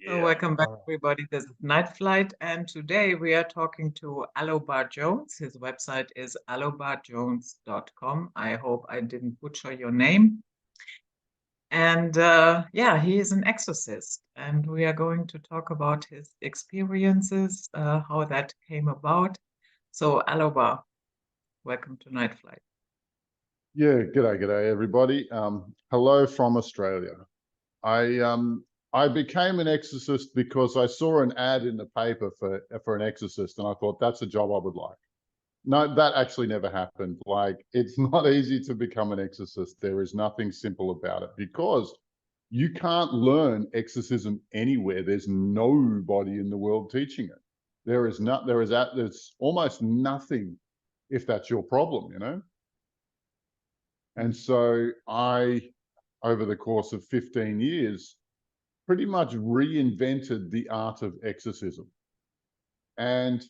So Yeah. welcome back, everybody. This is Night Flight, and today we are talking to Alobar Jones. His website is alobarjones.com. I hope I didn't butcher your name. And yeah, he is an exorcist, and we are going to talk about his experiences, how that came about. So, Alobar, welcome to Night Flight. Yeah, g'day everybody. Hello from Australia. I became an exorcist because I saw an ad in the paper for an exorcist, and I thought that's a job I would like. No, that actually never happened. Like, it's not easy to become an exorcist. There is nothing simple about it because you can't learn exorcism anywhere. There's nobody in the world teaching it. There's almost nothing if that's your problem, you know? And so over the course of 15 years, pretty much reinvented the art of exorcism. And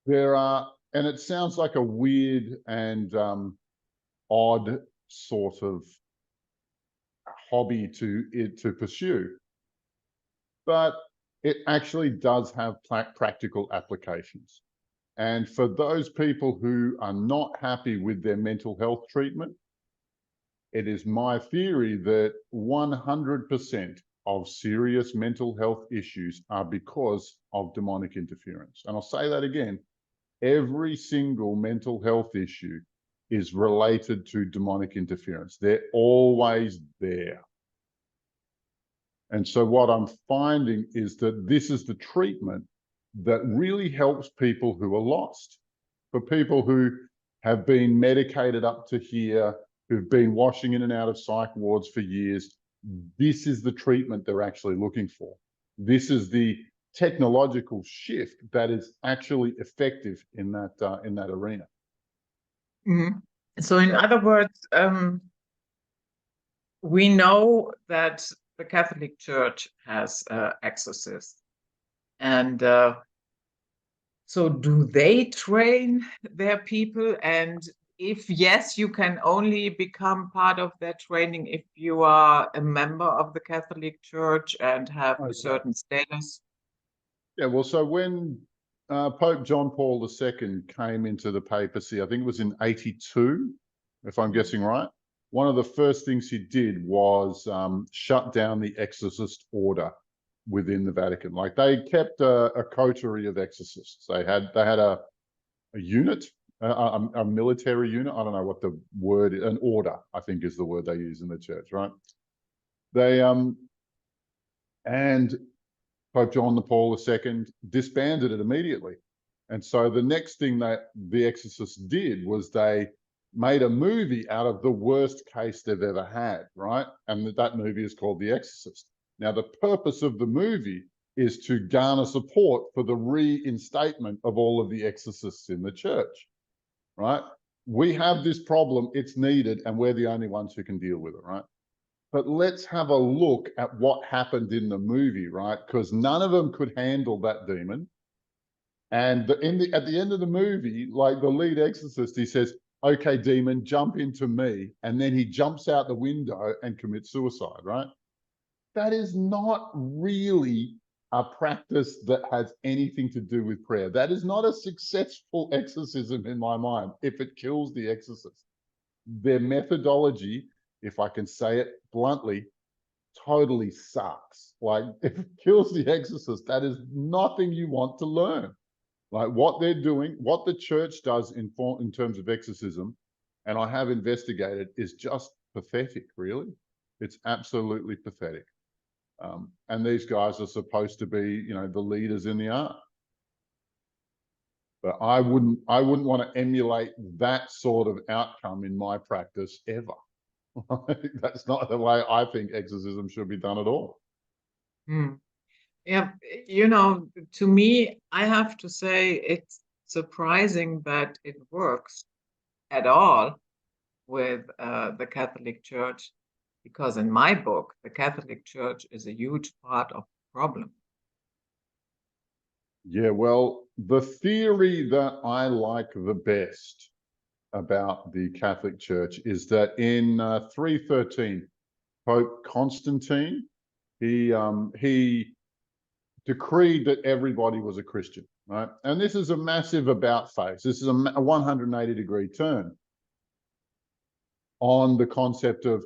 and it sounds like a weird and odd sort of hobby to pursue, but it actually does have practical applications. And for those people who are not happy with their mental health treatment, it is my theory that 100% of serious mental health issues are because of demonic interference. And I'll say that again, every single mental health issue is related to demonic interference. They're always there. And so what I'm finding is that this is the treatment that really helps people who are lost. For people who have been medicated up to here, who've been washing in and out of psych wards for years, this is the treatment they're actually looking for. This is the technological shift that is actually effective in that arena. Mhm. So, in other words, we know that the Catholic Church has exorcists. And so do they train their people? And if yes, you can only become part of that training if you are a member of the Catholic Church and have a Okay. certain status. Yeah, well, so when Pope John Paul II came into the papacy, I think it was in 82, if I'm guessing right, one of the first things he did was shut down the exorcist order within the Vatican. Like, they kept a coterie of exorcists. They had a unit, a military unit. I don't know what the word is, an order, I think is the word they use in the church, right? They and Pope John Paul II disbanded it immediately. And so the next thing that the Exorcists did was they made a movie out of the worst case they've ever had, right? And that movie is called The Exorcist. Now, the purpose of the movie is to garner support for the reinstatement of all of the exorcists in the church, right? We have this problem, it's needed, and we're the only ones who can deal with it, right? But let's have a look at what happened in the movie, right? Because none of them could handle that demon. And at the end of the movie, like, the lead exorcist, he says, "Okay, demon, jump into me." And then he jumps out the window and commits suicide, right? That is not really a practice that has anything to do with prayer. That is not a successful exorcism in my mind if it kills the exorcist. Their methodology, if I can say it bluntly, totally sucks. Like, if it kills the exorcist, that is nothing you want to learn. Like, what they're doing, what the church does in terms of exorcism, and I have investigated, is just pathetic, really. It's absolutely pathetic. And these guys are supposed to be, you know, the leaders in the art. But I wouldn't want to emulate that sort of outcome in my practice ever. That's not the way I think exorcism should be done at all. Hmm. Yeah, you know, to me, I have to say it's surprising that it works at all with the Catholic Church, because in my book, the Catholic Church is a huge part of the problem. Yeah, well, the theory that I like the best about the Catholic Church is that in 313, Pope Constantine, he decreed that everybody was a Christian, right? And this is a massive about face. This is a 180-degree turn on the concept of,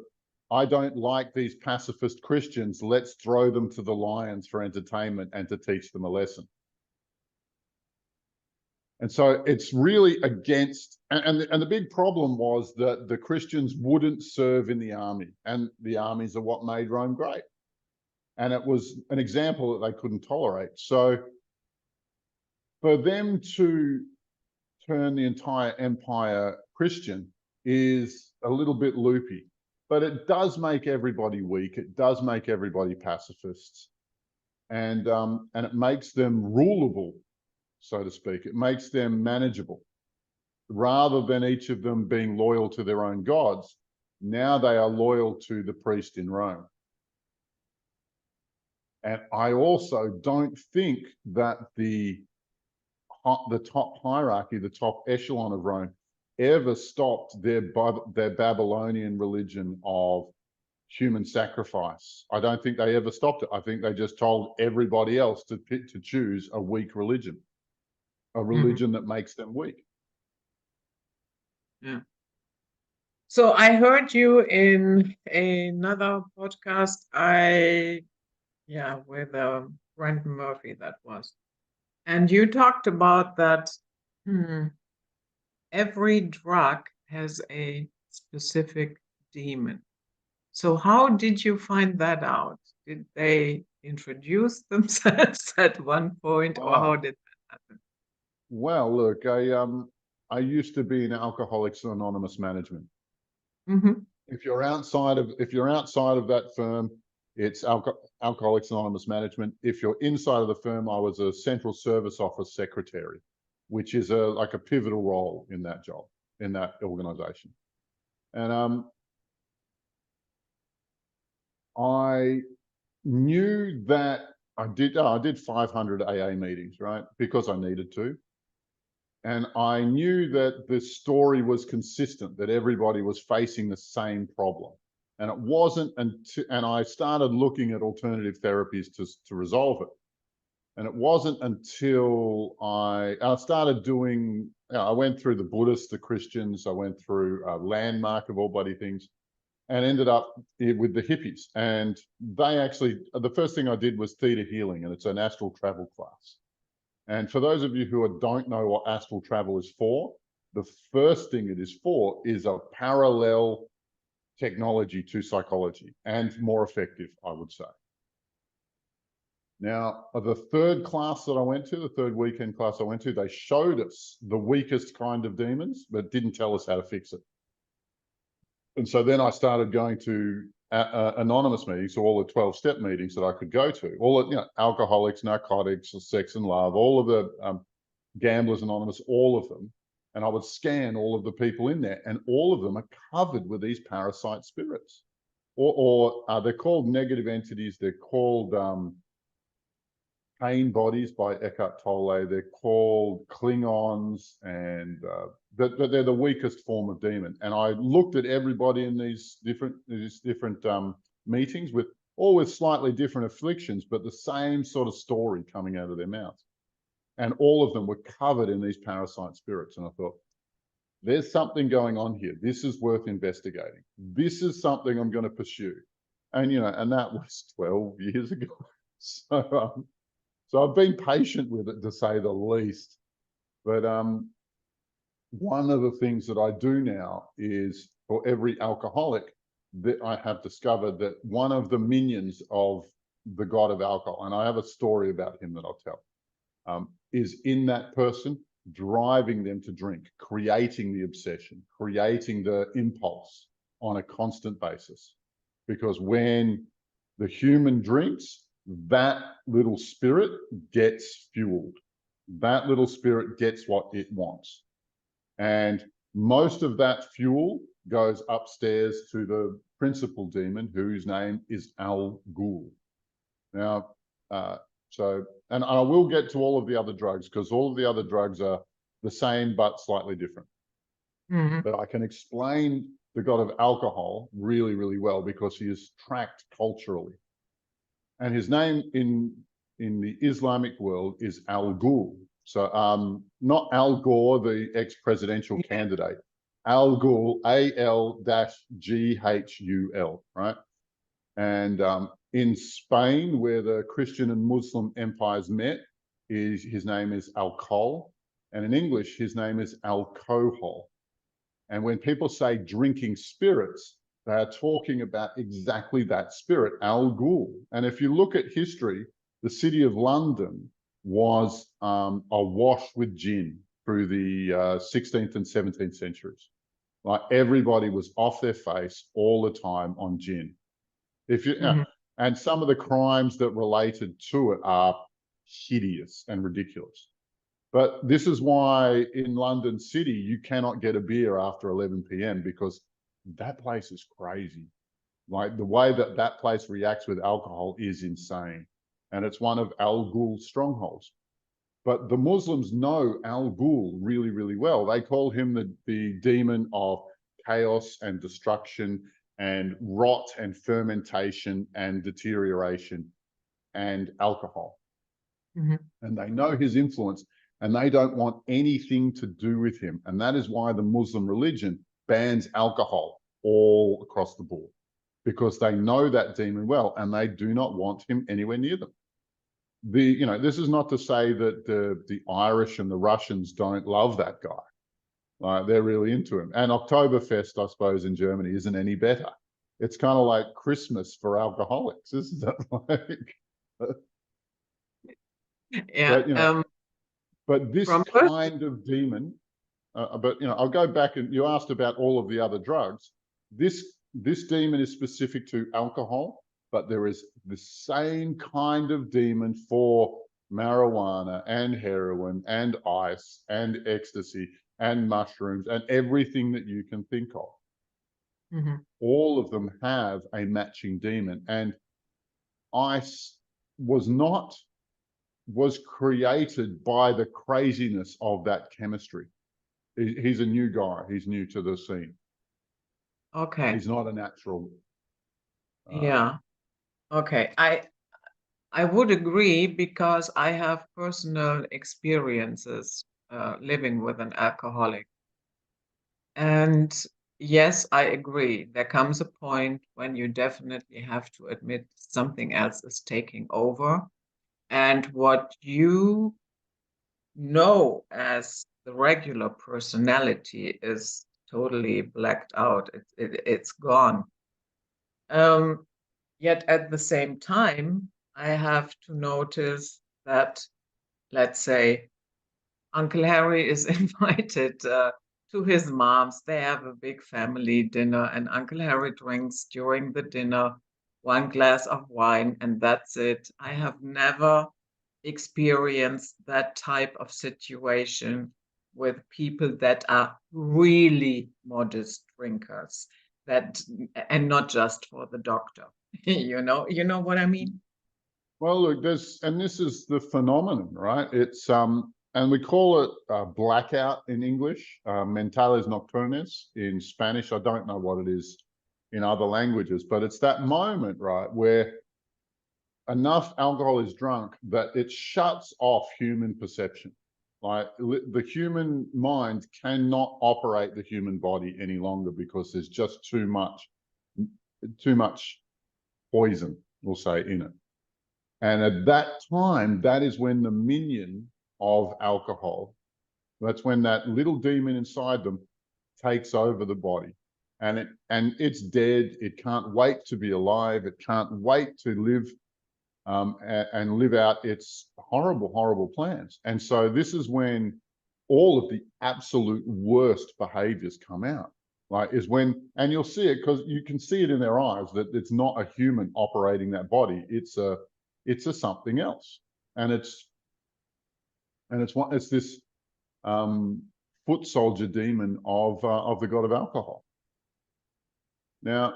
I don't like these pacifist Christians, let's throw them to the lions for entertainment and to teach them a lesson. And so it's really against, and the big problem was that the Christians wouldn't serve in the army, and the armies are what made Rome great. And it was an example that they couldn't tolerate. So for them to turn the entire empire Christian is a little bit loopy, but it does make everybody weak. It does make everybody pacifists, and it makes them rulable, so to speak. It makes them manageable. Rather than each of them being loyal to their own gods, now they are loyal to the priest in Rome. And I also don't think that the top hierarchy, the top echelon of Rome, ever stopped their Babylonian religion of human sacrifice. I don't think they ever stopped it. I think they just told everybody else to choose a weak religion, a religion that makes them weak. Yeah. So I heard you in another podcast. With Brandon Murphy, that was. And you talked about that every drug has a specific demon. So how did you find that out? Did they introduce themselves at one point, or how did that happen? Well, look, I used to be in Alcoholics Anonymous management. If you're outside of that firm, it's Alcoholics Anonymous management. If you're inside of the firm, I was a central service office secretary, which is like a pivotal role in that job, in that organization. And I knew that I did 500 AA meetings, right? Because I needed to. And I knew that the story was consistent, that everybody was facing the same problem. And it wasn't until, and I started looking at alternative therapies to resolve it. And it wasn't until I started doing, I went through the Buddhists, the Christians, I went through Landmark of all bloody things, and ended up with the hippies. And they actually, the first thing I did was theta healing, and it's an astral travel class. And for those of you who don't know what astral travel is for, the first thing it is for is a parallel technology to psychology, and more effective, I would say. Now, the third class that I went to, the third weekend class I went to, they showed us the weakest kind of demons, but didn't tell us how to fix it. And so then I started going to anonymous meetings, so all the 12-step meetings that I could go to, all the, alcoholics, narcotics, sex and love, all of the gamblers anonymous, all of them. And I would scan all of the people in there, and all of them are covered with these parasite spirits, or they're called negative entities. They're called pain bodies by Eckhart Tolle. They're called Klingons, and they're the weakest form of demon. And I looked at everybody in these different meetings with slightly different afflictions, but the same sort of story coming out of their mouths. And all of them were covered in these parasite spirits. And I thought, there's something going on here. This is worth investigating. This is something I'm going to pursue. And, and that was 12 years ago. So I've been patient with it, to say the least. But one of the things that I do now is, for every alcoholic, that I have discovered that one of the minions of the god of alcohol, and I have a story about him that I'll tell, is in that person, driving them to drink, creating the obsession, creating the impulse on a constant basis. Because when the human drinks, that little spirit gets fueled. That little spirit gets what it wants. And most of that fuel goes upstairs to the principal demon, whose name is Al Ghul. Now, and I will get to all of the other drugs, because all of the other drugs are the same but slightly different. But I can explain the god of alcohol really, really well because he is tracked culturally. And his name in the Islamic world is Al Ghul. So not Al Gore, the ex-presidential candidate. Al Ghul, AL-GHUL, right? And in Spain, where the Christian and Muslim empires met, his name is alcohol. And in English, his name is alcohol. And when people say drinking spirits, they are talking about exactly that spirit, Al Ghul. And if you look at history, the city of London was awash with gin through the 16th and 17th centuries. Like everybody was off their face all the time on gin. And some of the crimes that related to it are hideous and ridiculous. But this is why in London City, you cannot get a beer after 11 p.m. because that place is crazy. Like the way that that place reacts with alcohol is insane. And it's one of Al Ghul's strongholds. But the Muslims know Al Ghul really, really well. They call him the demon of chaos and destruction and rot and fermentation and deterioration and alcohol. And they know his influence and they don't want anything to do with him. And that is why the Muslim religion bans alcohol all across the board, because they know that demon well and they do not want him anywhere near them. This is not to say that the Irish and the Russians don't love that guy. They're really into him. And Oktoberfest, I suppose, in Germany isn't any better. It's kind of like Christmas for alcoholics, isn't it? Yeah. But this kind of demon, I'll go back and you asked about all of the other drugs. This demon is specific to alcohol, but there is the same kind of demon for marijuana and heroin and ice and ecstasy and mushrooms and everything that you can think of. All of them have a matching demon. And ice was created by the craziness of that chemistry. He's a new guy. He's new to the scene. Okay. He's not a natural. Yeah. Okay. I would agree because I have personal experiences living with an alcoholic. And yes, I agree. There comes a point when you definitely have to admit something else is taking over. And what you know as the regular personality is totally blacked out. It's gone. Yet at the same time, I have to notice that, let's say, Uncle Harry is invited to his mom's. They have a big family dinner, and Uncle Harry drinks during the dinner 1 glass of wine, and that's it. I have never experienced that type of situation with people that are really modest drinkers, and not just for the doctor. You know what I mean? Well, look, this is the phenomenon, right? It's and we call it blackout in English, mentales nocturnes in Spanish. I don't know what it is in other languages, but it's that moment, right, where enough alcohol is drunk that it shuts off human perception. Like the human mind cannot operate the human body any longer because there's just too much poison, we'll say, in it. And at that time, that is when the minion of alcohol, that's when that little demon inside them takes over the body. And it's dead. It can't wait to be alive. It can't wait to live and live out its horrible, horrible plans. And so this is when all of the absolute worst behaviors come out. Like is when, and you'll see it because you can see it in their eyes that it's not a human operating that body. It's a something else. And it's this foot soldier demon of the god of alcohol. Now,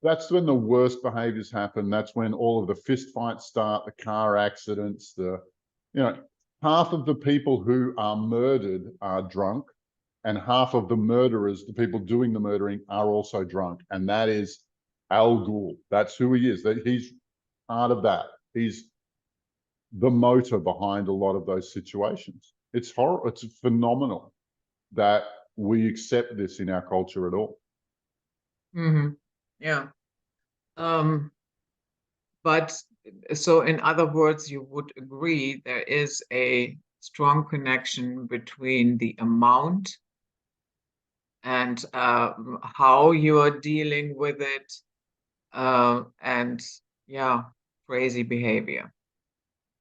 that's when the worst behaviors happen. That's when all of the fist fights start, the car accidents, half of the people who are murdered are drunk. and half of the murderers, the people doing the murdering, are also drunk. And that is Al Ghul. That's who he is. That he's part of that. He's the motor behind a lot of those situations. It's horrible. It's phenomenal that we accept this in our culture at all. Yeah. But so in other words, you would agree there is a strong connection between the amount and how you are dealing with it, and yeah, crazy behavior,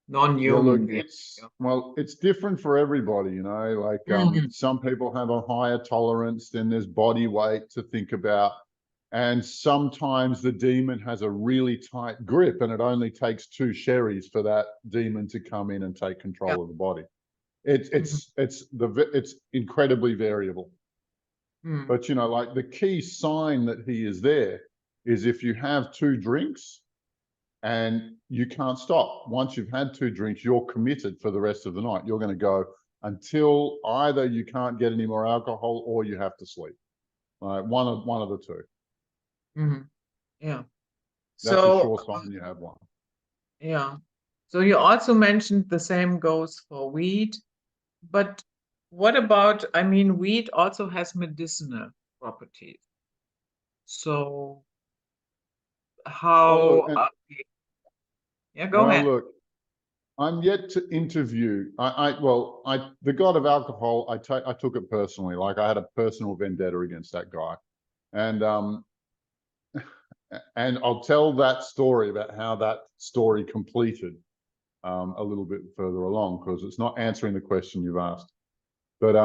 Yeah, look, non-human behavior. it's different for everybody, you know, like some people have a higher tolerance, then there's body weight to think about. And sometimes the demon has a really tight grip and it only takes 2 sherries for that demon to come in and take control Yeah. of the body. It's incredibly variable. But you know, like the key sign that he is there is if you have 2 drinks and you can't stop. Once you've had 2 drinks, you're committed for the rest of the night. You're going to go until either you can't get any more alcohol or you have to sleep. One of the two. Yeah. That's a So, sure sign you have one. yeah. So you also mentioned the same goes for weed, but what about, I mean, weed also has medicinal properties. So Well, look, how, yeah, go well, ahead. look, I'm yet to interview. The god of alcohol, I took it personally. Like I had a personal vendetta against that guy, and and I'll tell that story about how that story completed a little bit further along because it's not answering the question you've asked. But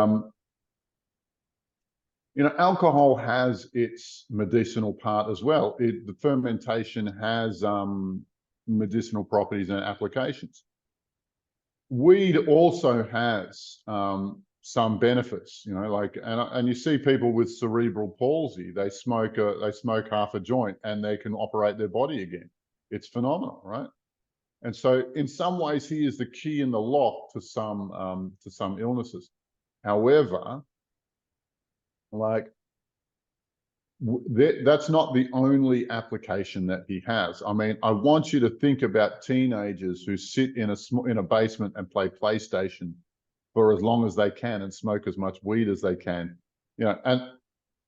you know, alcohol has its medicinal part as well. The fermentation has medicinal properties and applications. Weed also has some benefits, you know, like and you see people with cerebral palsy, they smoke half a joint and they can operate their body again. It's phenomenal, right? And so in some ways he is the key in the lock to some illnesses. However, like that's not the only application that he has. I mean, I want you to think about teenagers who sit in a basement and play PlayStation for as long as they can and smoke as much weed as they can, you know,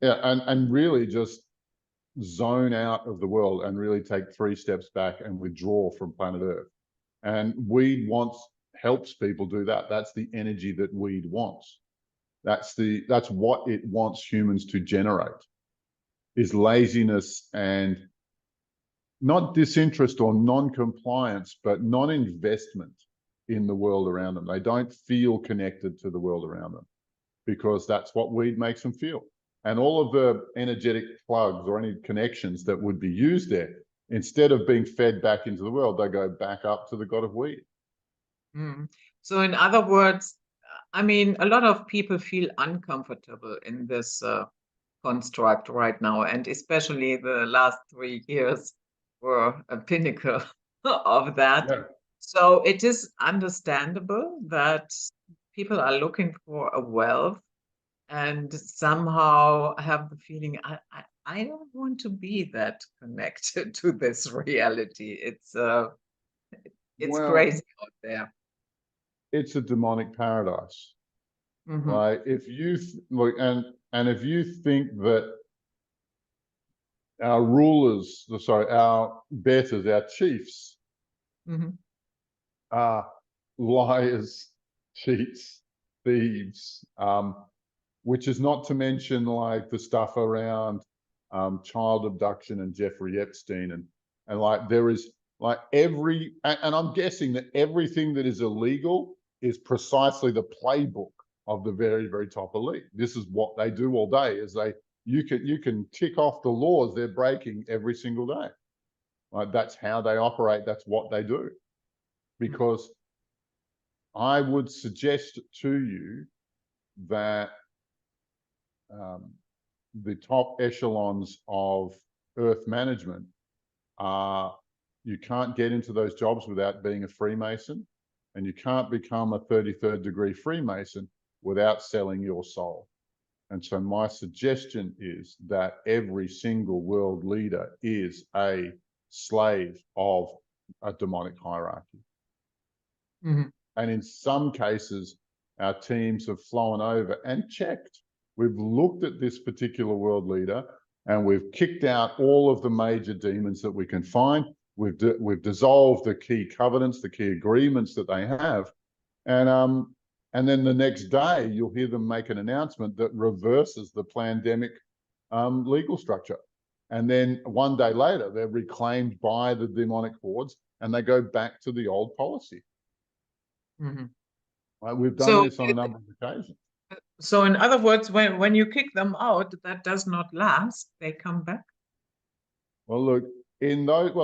and really just zone out of the world and really take 3 steps back and withdraw from planet Earth. And weed helps people do that. That's the energy that weed wants. That's what it wants humans to generate, is laziness and not disinterest or non-compliance, but non-investment in the world around them. They don't feel connected to the world around them because that's what weed makes them feel. And all of the energetic plugs or any connections that would be used there, instead of being fed back into the world, they go back up to the god of weed. So in other words, I mean, a lot of people feel uncomfortable in this construct right now, and especially the last 3 years were a pinnacle of that. Yeah. So it is understandable that people are looking for a wealth and somehow have the feeling I don't want to be that connected to this reality. It's Well, crazy out there. it's a demonic paradise. Hmm. Like if you look and if you think that our rulers, sorry, our betters, our chiefs Hmm. are liars, cheats, thieves, which is not to mention like the stuff around child abduction and Jeffrey Epstein and like there is like and I'm guessing that everything that is illegal is precisely the playbook of the very, very top elite. This is what they do all day is you can tick off the laws they're breaking every single day. Like that's how they operate, that's what they do. Because I would suggest to you that the top echelons of earth management are, you can't get into those jobs without being a Freemason, and you can't become a 33rd degree Freemason without selling your soul. And so my suggestion is that every single world leader is a slave of a demonic hierarchy. Mhm. And in some cases, our teams have flown over and checked. We've looked at this particular world leader and we've kicked out all of the major demons that we can find. We've dissolved the key covenants, the key agreements that they have. And then the next day, you'll hear them make an announcement that reverses the pandemic legal structure. And then one day later, they're reclaimed by the demonic hordes and they go back to the old policy. Mhm. Right? We've done So, this on a number of occasions. so in other words, when you kick them out, that does not last. They come back. Well, look, in those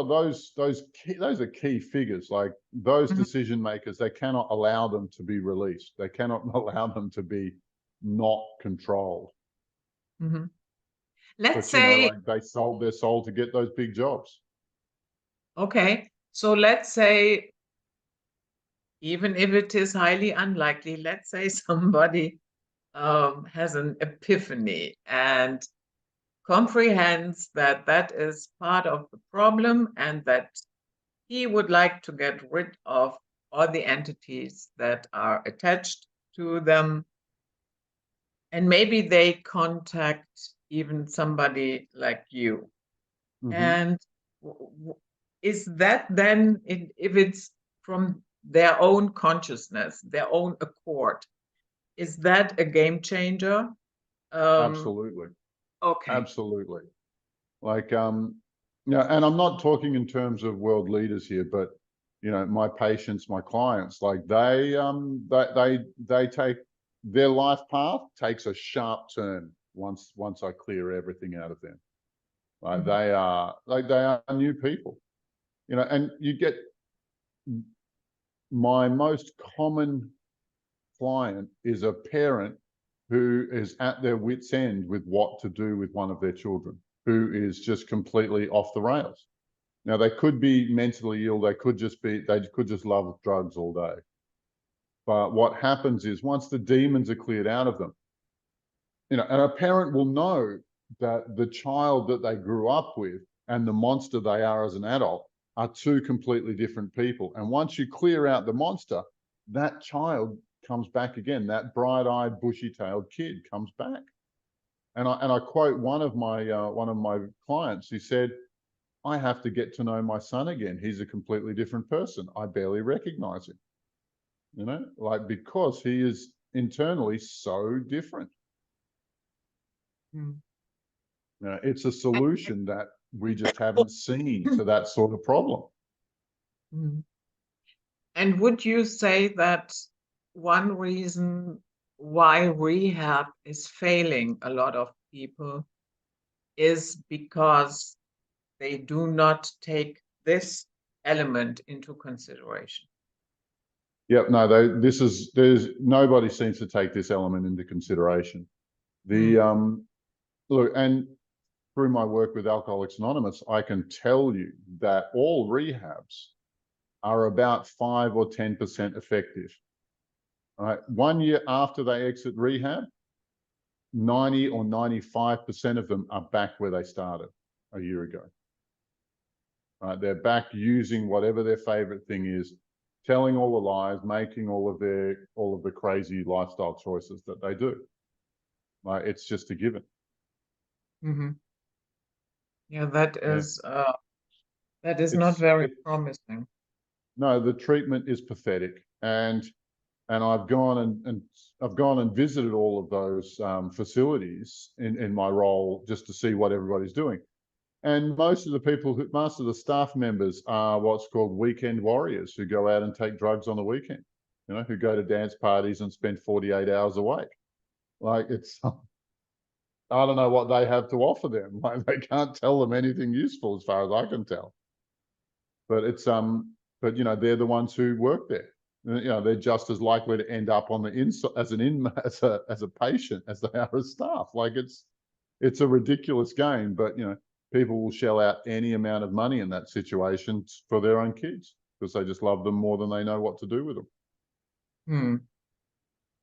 are key figures. Like those Mhm. decision makers, they cannot allow them to be released. They cannot allow them to be not controlled. Mhm. Let's But you know, say, like they sold their soul to get those big jobs. okay, so let's say, even if it is highly unlikely, let's say somebody has an epiphany and comprehends that that is part of the problem and that he would like to get rid of all the entities that are attached to them. And maybe they contact even somebody like you. Mm-hmm. And is that then, if it's from their own consciousness, their own accord, is that a game changer? Absolutely. Okay. Absolutely. Like, yeah, and I'm not talking in terms of world leaders here, but you know, my patients, my clients, like they take their life path takes a sharp turn once I clear everything out of them. Like Mhm. they are new people, you know, and you get my most common client is a parent who is at their wit's end with what to do with one of their children, who is just completely off the rails. Now they could be mentally ill, they could just love drugs all day. But what happens is once the demons are cleared out of them, you know, and a parent will know that the child that they grew up with and the monster they are as an adult are two completely different people. And once you clear out the monster, that child comes back again. That bright-eyed, bushy-tailed kid comes back. And I quote one of my clients who said, "I have to get to know my son again. He's a completely different person. I barely recognize him." You know, like because he is internally so different. Mm. It's a solution that we just haven't seen to that sort of problem. Mm. And would you say that one reason why rehab is failing a lot of people is because they do not take this element into consideration? Yep, no, there's nobody seems to take this element into consideration. The Mm. look, and through my work with Alcoholics Anonymous, I can tell you that all rehabs are about 5 or 10% effective. All right, 1 year after they exit rehab, 90 or 95% of them are back where they started a year ago. They're back using whatever their favorite thing is, telling all the lies, making all of the crazy lifestyle choices that they do. It's just a given. Mm-hmm. Yeah, that Yeah. is not It's very it. promising. No, the treatment is pathetic, and I've gone and I've gone and visited all of those facilities in my role just to see what everybody's doing. And most of the staff members are what's called weekend warriors who go out and take drugs on the weekend, you know, who go to dance parties and spend 48 hours awake. Like I don't know what they have to offer them. Like they can't tell them anything useful as far as I can tell. But but you know, they're the ones who work there. You know, they're just as likely to end up on the inside as an in as a patient as they are as staff. Like it's a ridiculous game, but you know, people will shell out any amount of money in that situation for their own kids because they just love them more than they know what to do with them. Hmm.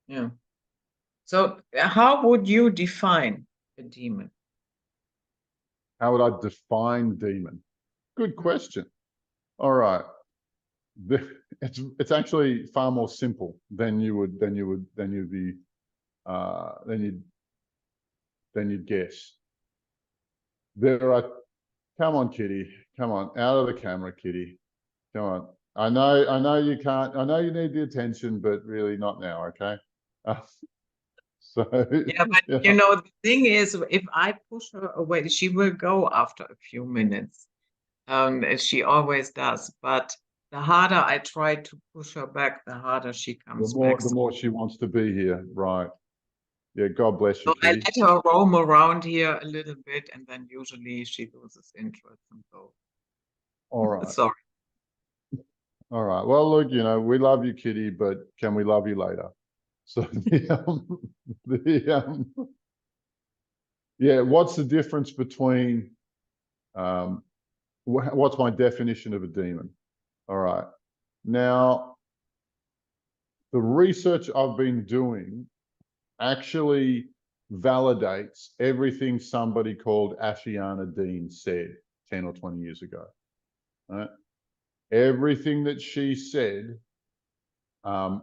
Yeah. So how would you define a demon? How would I define demon? Good question. All right. It's actually far more simple than you'd guess. There are, come on, Kitty, come on, out of the camera, Kitty, come on. I know you can't. I know you need the attention, but really not now. Okay. So Yeah, but yeah. the thing is, if I push her away, she will go after a few minutes. As she always does. But the harder I try to push her back, the harder she comes back. The more she wants to be here, right? Yeah. God bless you, So I Kitty. let her roam around here a little bit, and then usually she loses interest and go. All right. Sorry. All right. Well, look, we love you, Kitty, but can we love you later? So yeah, what's the difference between what's my definition of a demon? All right. Now, the research I've been doing actually validates everything somebody called Ashiana Dean said 10 or 20 years ago. Right? Everything that she said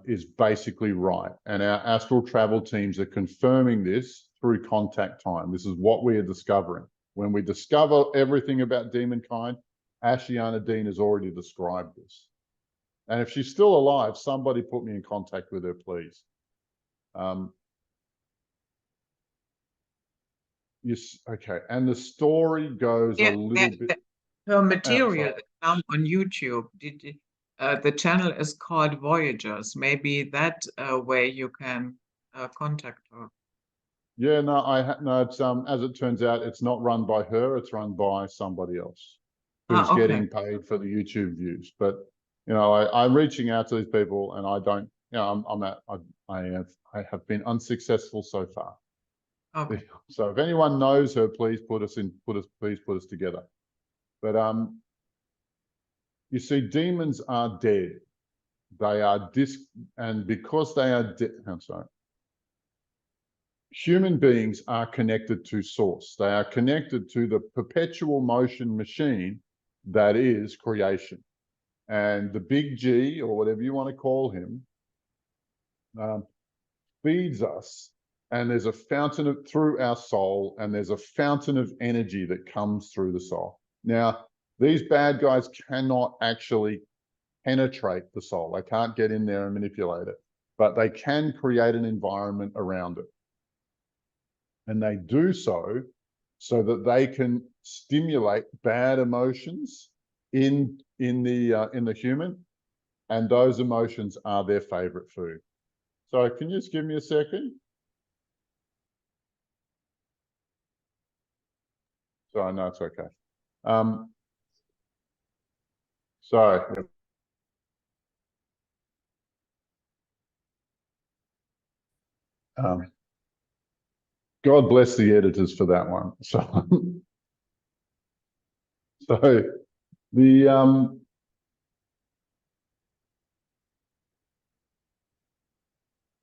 is basically right. And our astral travel teams are confirming this through contact time. This is what we are discovering. When we discover everything about demonkind, Ashiana Dean has already described this. And if she's still alive, somebody put me in contact with her, please. Yes, okay. And the story goes a little bit. Her material Sorry. is now on YouTube. The channel is called Voyagers. Maybe that way you can contact her. Yeah, no, it's as it turns out, it's not run by her, it's run by somebody else who's Okay. getting paid for the YouTube views. But I'm reaching out to these people, and I don't, I have been unsuccessful so far. Okay. So if anyone knows her, please put us together. But you see, demons are dead. They are and because they are dead, I'm sorry. Human beings are connected to source. They are connected to the perpetual motion machine that is creation. And the big G, or whatever you want to call him, feeds us. And there's a fountain through our soul, and there's a fountain of energy that comes through the soul. Now, these bad guys cannot actually penetrate the soul. They can't get in there and manipulate it, but they can create an environment around it. And they do so that they can stimulate bad emotions in the human, and those emotions are their favorite food. So can you just give me a second? So no, it's okay. Sorry. God bless the editors for that one. So the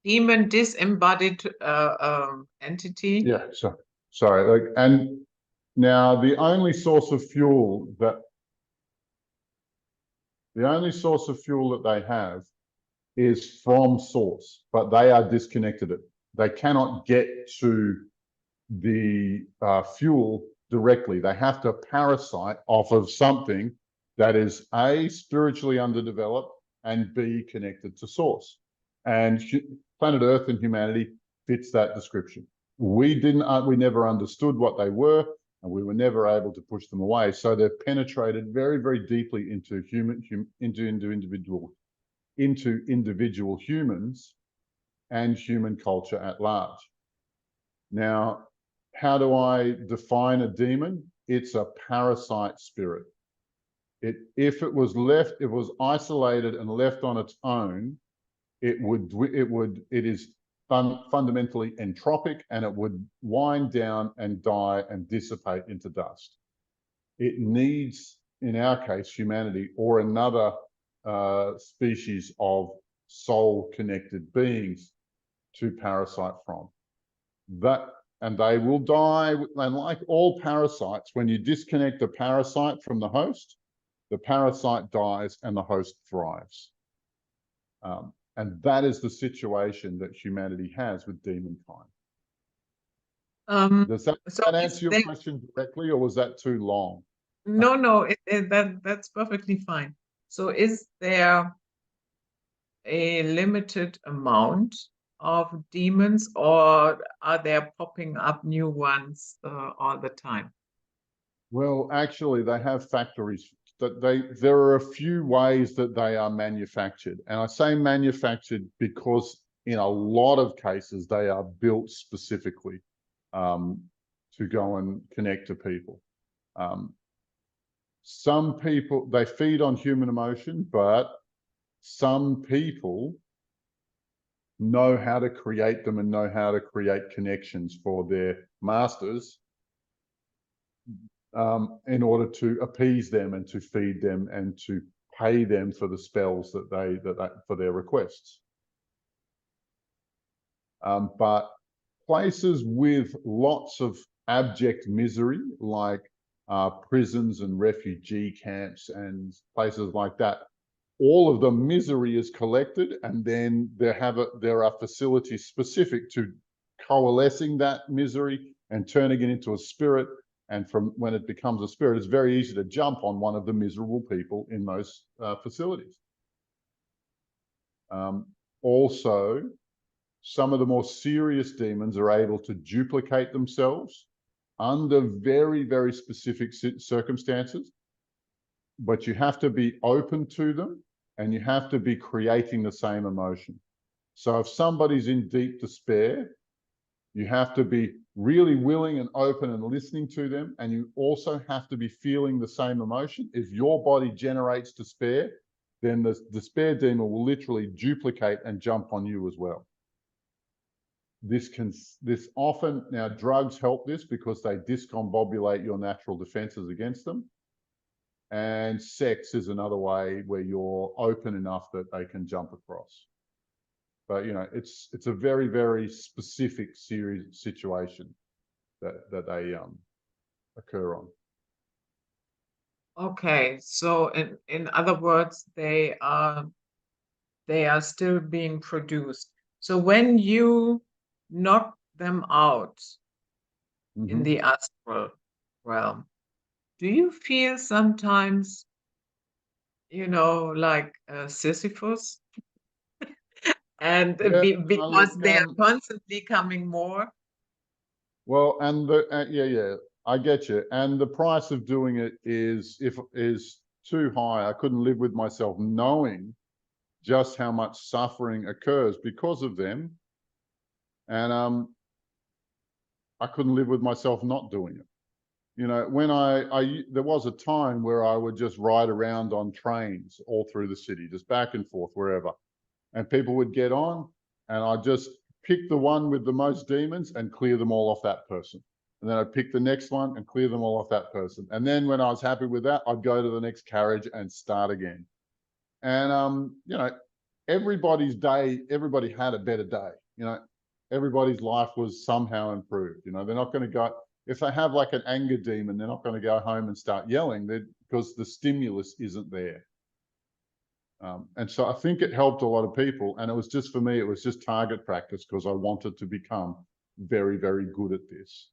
Demon disembodied entity. yeah, sorry. And now the only source of fuel that they have is from source, but they are disconnected. They cannot get to the fuel directly. They have to parasite off of something that is A, spiritually underdeveloped, and B, connected to source. And planet Earth and humanity fits that description. We never understood what they were, and we were never able to push them away. So they've penetrated very, very deeply into individual humans and human culture at large. Now, how do I define a demon? It's a parasite spirit. If it was isolated and left on its own, it is fundamentally entropic, and it would wind down and die and dissipate into dust. It needs, in our case, humanity or another species of soul-connected beings to parasite from. And they will die. And like all parasites, when you disconnect the parasite from the host, the parasite dies and the host thrives. And that is the situation that humanity has with demonkind. Does that So answer your question directly, or was that too long? no, that's perfectly fine. So is there a limited amount of demons, or are there popping up new ones all the time? Well, actually, they have factories that there are a few ways that they are manufactured. And I say manufactured because in a lot of cases, they are built specifically to go and connect to people. Some people, they feed on human emotion, but some people know how to create them and know how to create connections for their masters in order to appease them and to feed them and to pay them for the spells that they for their requests. But places with lots of abject misery, like prisons and refugee camps and places like that, all of the misery is collected, and then there are facilities specific to coalescing that misery and turning it into a spirit. And from when it becomes a spirit, it's very easy to jump on one of the miserable people in those facilities. Also, some of the more serious demons are able to duplicate themselves under very, very specific circumstances, but you have to be open to them and you have to be creating the same emotion. So if somebody's in deep despair, you have to be really willing and open and listening to them. And you also have to be feeling the same emotion. If your body generates despair, then the despair demon will literally duplicate and jump on you as well. This often, now drugs help this because they discombobulate your natural defenses against them. And sex is another way where you're open enough that they can jump across. But it's a very, very specific situation that they occur on. Okay, so in other words, they are still being produced. So when you knock them out in the astral realm, do you feel sometimes, like Sisyphus? And Yeah, because look, they are constantly coming more? well, and yeah, I get you. And the price of doing it is too high. I couldn't live with myself knowing just how much suffering occurs because of them. And I couldn't live with myself not doing it. When there was a time where I would just ride around on trains all through the city, just back and forth, wherever. And people would get on, and I'd just pick the one with the most demons and clear them all off that person. And then I'd pick the next one and clear them all off that person. And then when I was happy with that, I'd go to the next carriage and start again. And everybody's day, everybody had a better day. Everybody's life was somehow improved. They're not going to go, if they have like an anger demon, they're not going to go home and start yelling because the stimulus isn't there. And so I think it helped a lot of people. And it was just, for me, it was just target practice because I wanted to become very, very good at this.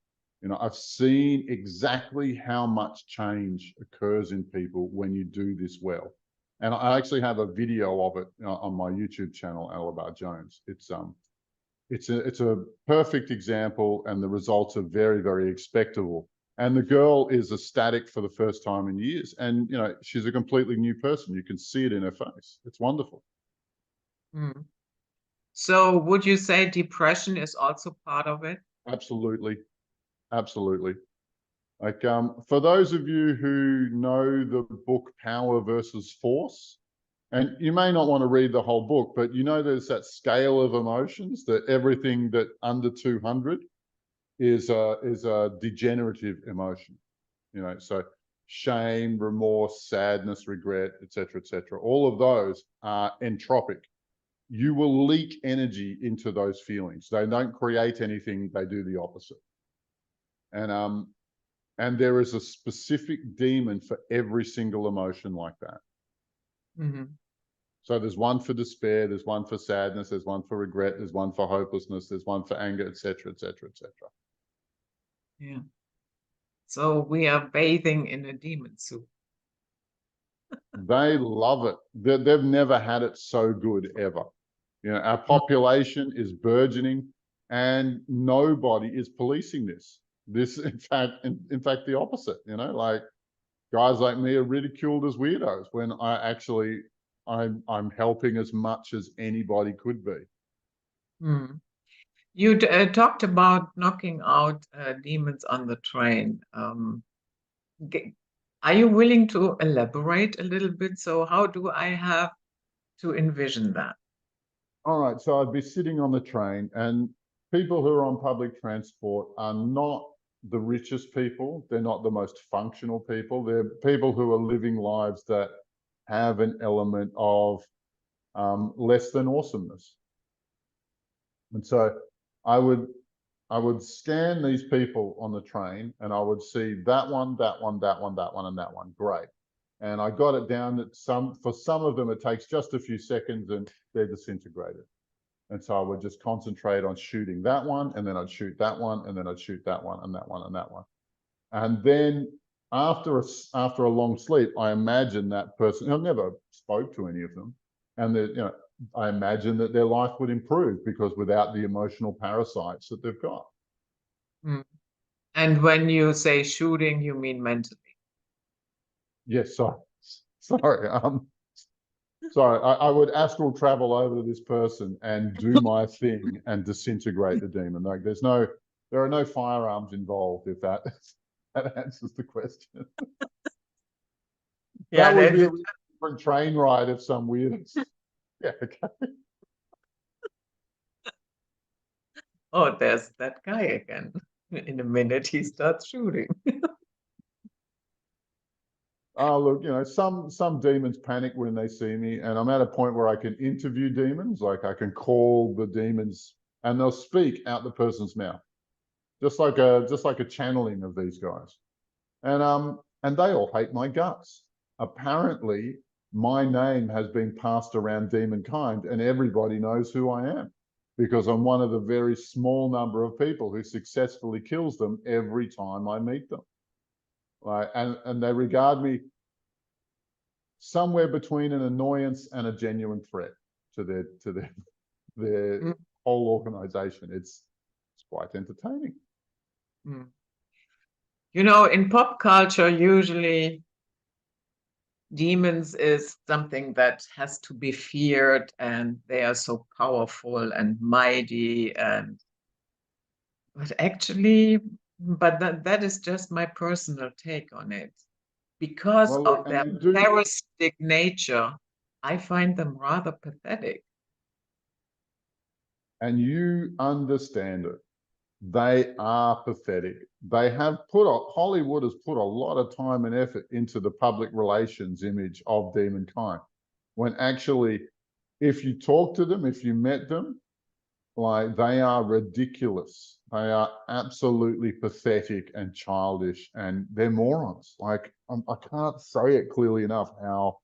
I've seen exactly how much change occurs in people when you do this well. And I actually have a video of it on my YouTube channel, Alobar Jones. It's a perfect example, and the results are very, very expectable. And the girl is ecstatic for the first time in years. And, she's a completely new person. You can see it in her face. It's wonderful. Hmm. So would you say depression is also part of it? Absolutely. Absolutely. Like, for those of you who know the book Power versus Force, and you may not want to read the whole book, but there's that scale of emotions that everything that under 200 is a degenerative emotion. So shame, remorse, sadness, regret, etc., etc. All of those are entropic. you will leak energy into those feelings. They don't create anything, they do the opposite. And there is a specific demon for every single emotion like that. Mm-hmm. So there's one for despair, there's one for sadness, there's one for regret, there's one for hopelessness, there's one for anger, etc., etc., etc. Yeah. So we are bathing in a demon soup. They love it. They've never had it so good ever. You know, our population is burgeoning, and nobody is policing this. This, in fact, the opposite. You know, like guys like me are ridiculed as weirdos when I'm helping as much as anybody could be. Mm. You talked about knocking out demons on the train. Are you willing to elaborate a little bit? So how do I have to envision that? All right, so I'd be sitting on the train, and people who are on public transport are not the richest people. They're not the most functional people. They're people who are living lives that have an element of less than awesomeness. And so I would scan these people on the train, and I would see that one, that one, that one, that one, and that one. Great. And I got it down that for some of them, it takes just a few seconds and they're disintegrated. And so I would just concentrate on shooting that one, and then I'd shoot that one, and then I'd shoot that one, and that one, and that one. And then after a long sleep, I imagine that person, I've never spoke to any of them, and I imagine that their life would improve because without the emotional parasites that they've got. Mm. And when you say shooting, you mean mentally? Yes, sorry. Sorry, I would astral travel over to this person and do my thing and disintegrate the demon. Like there are no firearms involved, if that answers the question. Yeah, That would be a really different train ride if some weird. Yeah, okay. oh, there's that guy again. In a minute, he starts shooting. Oh, look, some demons panic when they see me, and I'm at a point where I can interview demons. Like I can call the demons, and they'll speak out the person's mouth, just like a channeling of these guys. And they all hate my guts. Apparently, my name has been passed around demonkind, and everybody knows who I am because I'm one of the very small number of people who successfully kills them every time I meet them. Like, and they regard me somewhere between an annoyance and a genuine threat to their Mm. whole organization. It's quite entertaining. Mm. You know, in pop culture, usually demons is something that has to be feared, and they are so powerful and mighty. But actually, that is just my personal take on it. Because Well, look, of and their they do, parasitic nature, I find them rather pathetic. and you understand it. They are pathetic. Hollywood has put a lot of time and effort into the public relations image of demonkind. When actually, if you talk to them, if you met them, like they are ridiculous. They are absolutely pathetic and childish, and they're morons. Like I can't say it clearly enough how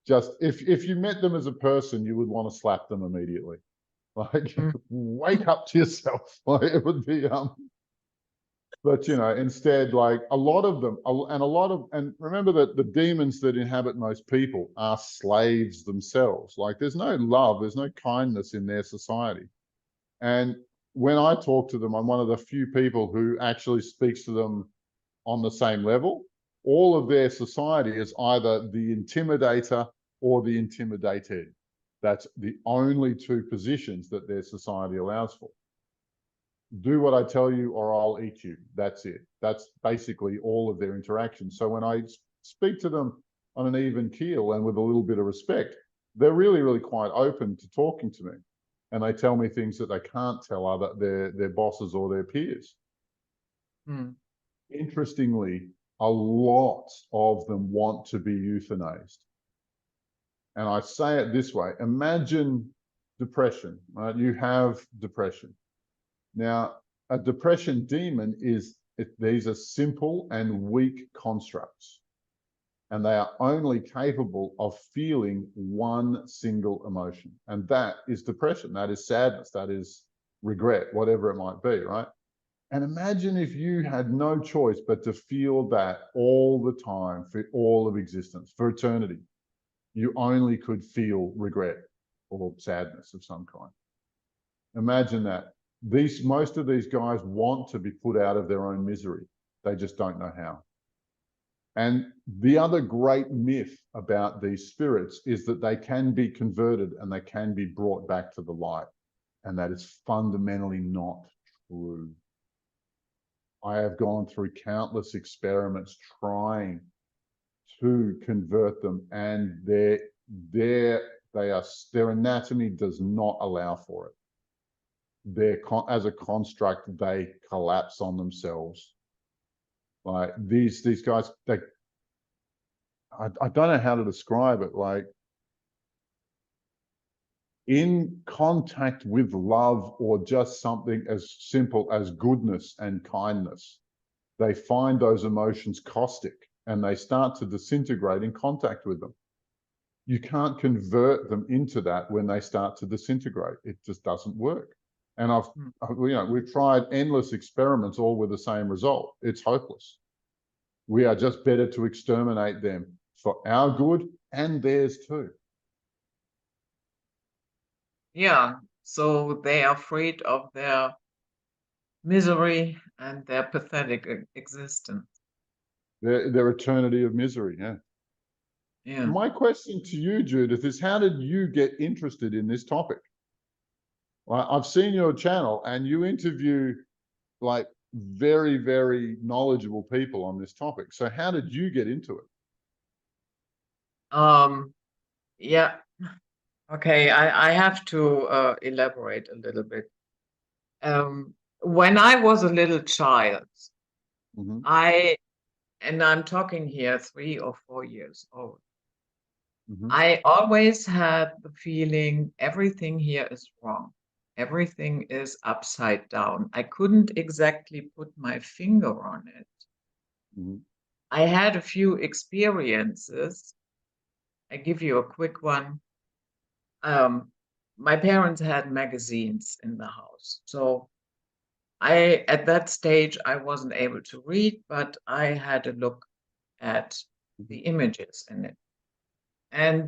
just if you met them as a person, you would want to slap them immediately. Like Mm. wake up to yourself. Like it would be but instead, like a lot of them, and remember that the demons that inhabit most people are slaves themselves. Like there's no love, there's no kindness in their society. And when I talk to them, I'm one of the few people who actually speaks to them on the same level. All of their society is either the intimidator or the intimidated. That's the only two positions that their society allows for. Do what I tell you or I'll eat you. That's it. That's basically all of their interactions. So when I speak to them on an even keel and with a little bit of respect, they're really, really quite open to talking to me. And they tell me things that they can't tell their bosses or their peers. Mm. Interestingly, a lot of them want to be euthanized. And I say it this way, imagine depression, right? You have depression. Now, a depression demon these are simple and weak constructs, and they are only capable of feeling one single emotion, and that is depression, that is sadness, that is regret, whatever it might be, right? And imagine if you had no choice but to feel that all the time for all of existence, for eternity. You only could feel regret or sadness of some kind. Imagine that. Most of these guys want to be put out of their own misery. They just don't know how. And the other great myth about these spirits is that they can be converted and they can be brought back to the light. And that is fundamentally not true. I have gone through countless experiments trying to convert them, and their anatomy does not allow for it. As a construct, they collapse on themselves. Like these guys, I don't know how to describe it. Like in contact with love or just something as simple as goodness and kindness, they find those emotions caustic and they start to disintegrate in contact with them. You can't convert them into that when they start to disintegrate. It just doesn't work. And we've tried endless experiments, all with the same result. It's hopeless. We are just better to exterminate them for our good and theirs too. Yeah, so they are afraid of their misery and their pathetic existence. Their eternity of misery, yeah. Yeah. My question to you, Judith, is how did you get interested in this topic? I've seen your channel and you interview like very, very knowledgeable people on this topic. So how did you get into it? Yeah. Okay, I have to elaborate a little bit. When I was a little child, Mm-hmm. and I'm talking here 3 or 4 years old, Mm-hmm. I always had the feeling everything here is wrong. Everything is upside down. I couldn't exactly put my finger on it. Mm-hmm. I had a few experiences. I give you a quick one. My parents had magazines in the house. So at that stage, I wasn't able to read, but I had a look at the images in it. And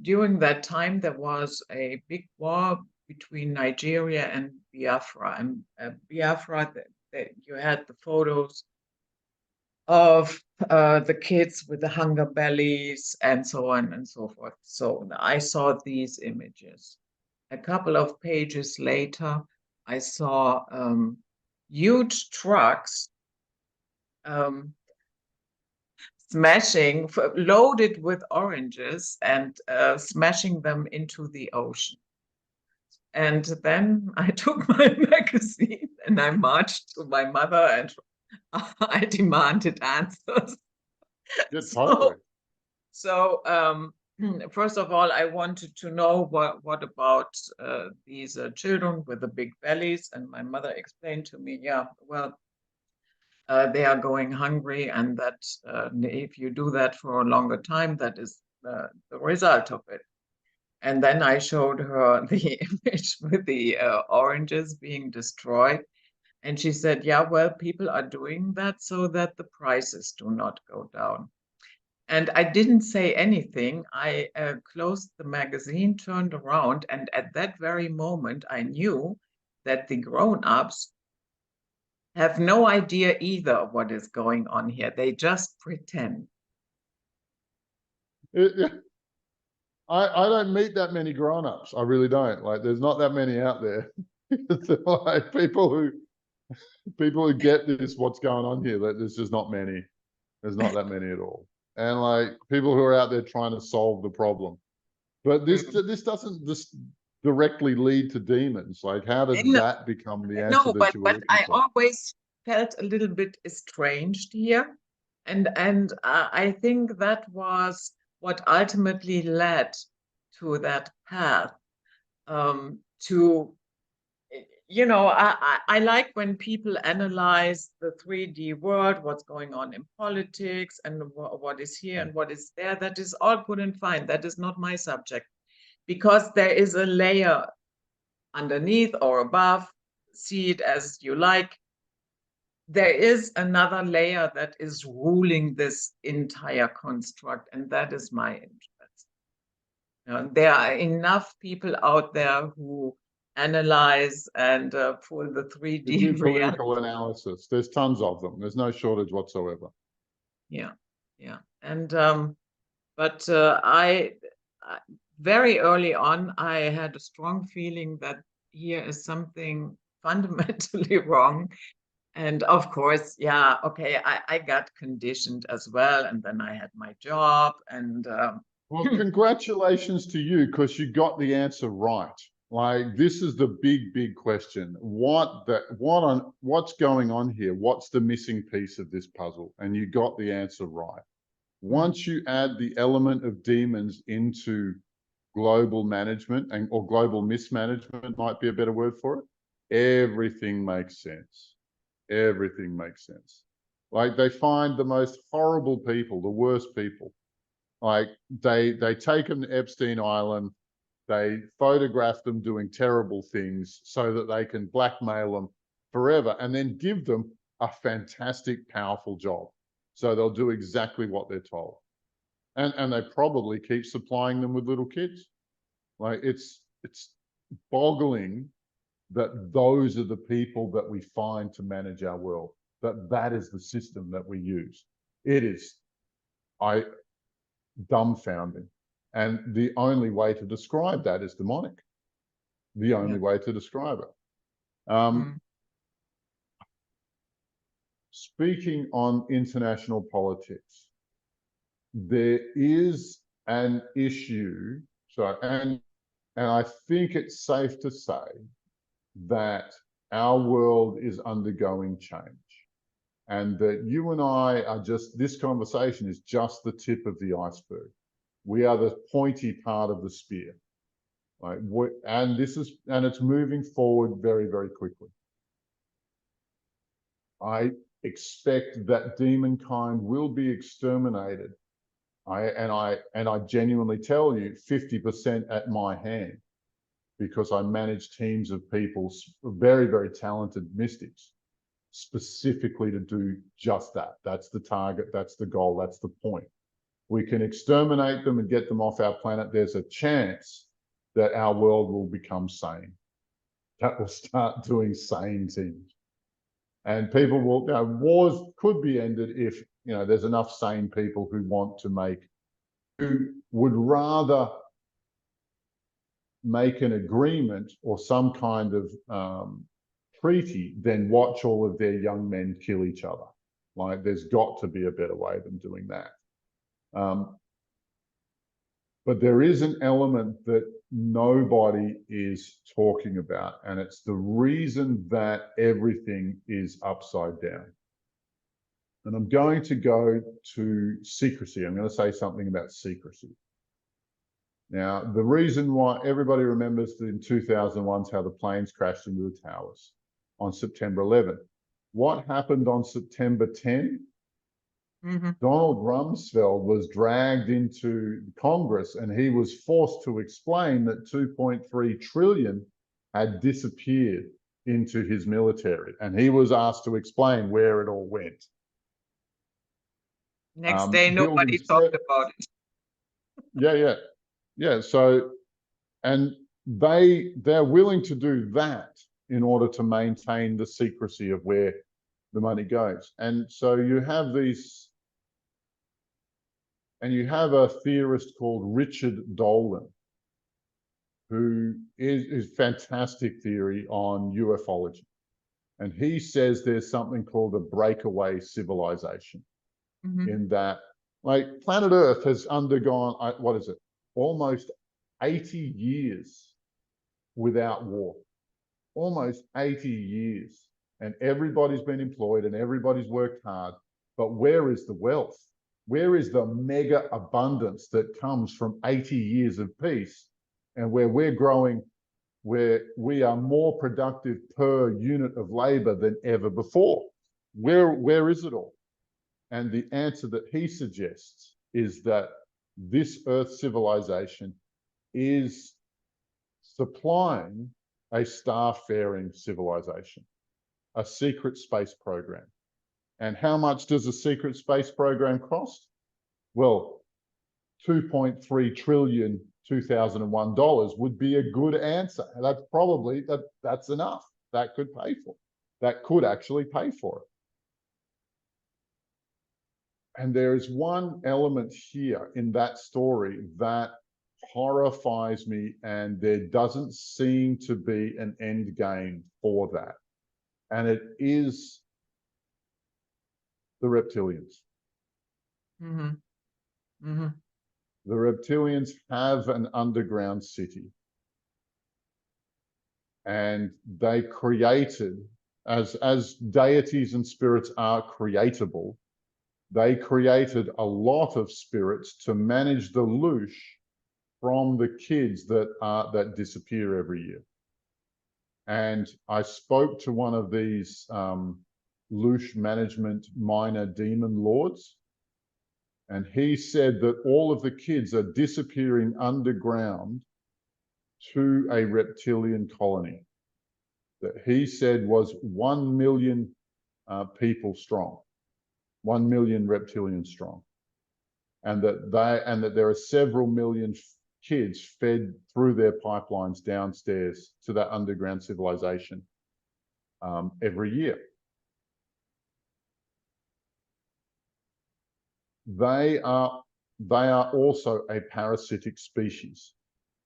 during that time, there was a big war between Nigeria and Biafra. And Biafra, you had the photos of the kids with the hunger bellies and so on and so forth. So I saw these images. A couple of pages later, I saw huge trucks loaded with oranges and smashing them into the ocean. And then I took my magazine and I marched to my mother and I demanded answers. Yeah, totally. So first of all, I wanted to know what about these children with the big bellies, and my mother explained to me, yeah, well, they are going hungry, and that if you do that for a longer time, that is the result of it. And then I showed her the image with the oranges being destroyed. And she said, yeah, well, people are doing that so that the prices do not go down. And I didn't say anything. I closed the magazine, turned around, and at that very moment, I knew that the grown-ups have no idea either what is going on here. They just pretend. I don't meet that many grown-ups. I really don't. Like, there's not that many out there. Like people who get this, what's going on here. There's just not many. There's not that many at all. And like people who are out there trying to solve the problem. But this doesn't directly lead to demons. Like, how did that become the answer No, that you were but looking I for? always felt a little bit estranged here, and I think that was what ultimately led to that path. to, you know, I like when people analyze the 3D world, what's going on in politics and what is here and what is there. That is all good and fine. That is not my subject, because there is a layer underneath or above, see it as you like. There is another layer that is ruling this entire construct, and that is my interest. There are enough people out there who analyze and pull the To 3D do reality. political analysis. There's tons of them. There's no shortage whatsoever. Yeah, yeah. And but very early on, I had a strong feeling that here is something fundamentally wrong. And of course, yeah, okay, I got conditioned as well. And then I had my job and Well, congratulations to you, because you got the answer right. Like, this is the big, big question. What's going on here? What's the missing piece of this puzzle? And you got the answer right. Once you add the element of demons into global management or global mismanagement might be a better word for it, everything makes sense. Everything makes sense. Like, they find the most horrible people, the worst people. Like, they take them to Epstein Island, they photograph them doing terrible things so that they can blackmail them forever, and then give them a fantastic, powerful job. So they'll do exactly what they're told. And they probably keep supplying them with little kids. Like, it's boggling that those are the people that we find to manage our world, that is the system that we use. It is dumbfounding. And the only way to describe that is demonic. The only way to describe it. Speaking on international politics, there is an issue. And I think it's safe to say that our world is undergoing change, and that you and I are this conversation is just the tip of the iceberg. We are the pointy part of the spear. Right? And it's moving forward very, very quickly. I expect that demonkind will be exterminated. I genuinely tell you, 50% at my hand, because I manage teams of people, very, very talented mystics, specifically to do just that. That's the target, that's the goal, that's the point. We can exterminate them and get them off our planet. There's a chance that our world will become sane. That will start doing sane things. And people will, wars could be ended if, there's enough sane people who would rather make an agreement or some kind of treaty than watch all of their young men kill each other. Like, there's got to be a better way than doing that. But there is an element that nobody is talking about, and it's the reason that everything is upside down. And I'm going to go to secrecy. I'm going to say something about secrecy. Now, the reason why everybody remembers in 2001 how the planes crashed into the towers on September 11. What happened on September 10? Donald Rumsfeld was dragged into Congress, and he was forced to explain that 2.3 trillion had disappeared into his military, and he was asked to explain where it all went. Next day, nobody talked about it. Yeah. So, and they're willing to do that in order to maintain the secrecy of where the money goes. And so you have a theorist called Richard Dolan, who is fantastic theory on ufology. And he says there's something called a breakaway civilization, in that, like, planet Earth has undergone, almost 80 years without war. Almost 80 years. And everybody's been employed and everybody's worked hard. But where is the wealth? Where is the mega abundance that comes from 80 years of peace, and where we're growing where we are more productive per unit of labor than ever before. Where is it all? And the answer that he suggests is that this Earth civilization is supplying a star-faring civilization, a secret space program. And how much does a secret space program cost? Well, 2.3 trillion 2001 dollars would be a good answer. That's probably that's enough. That could pay for it. That could actually pay for it. And there is one element here in that story that horrifies me, and there doesn't seem to be an end game for that. And it is the reptilians. Mm-hmm. Mm-hmm. The reptilians have an underground city. And they created, as deities and spirits are creatable, they created a lot of spirits to manage the loosh from the kids that disappear every year. And I spoke to one of these loosh management minor demon lords, and he said that all of the kids are disappearing underground to a reptilian colony that he said was 1 million people strong, 1 million reptilians strong, and that there are several million kids fed through their pipelines downstairs to that underground civilization every year. They are also a parasitic species.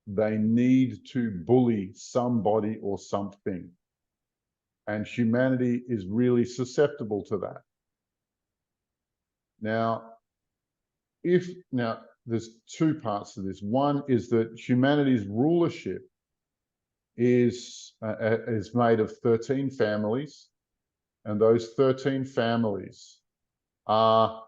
They need to bully somebody or something. And humanity is really susceptible to that. Now, there's two parts to this. One is that humanity's rulership is made of 13 families, and those 13 families are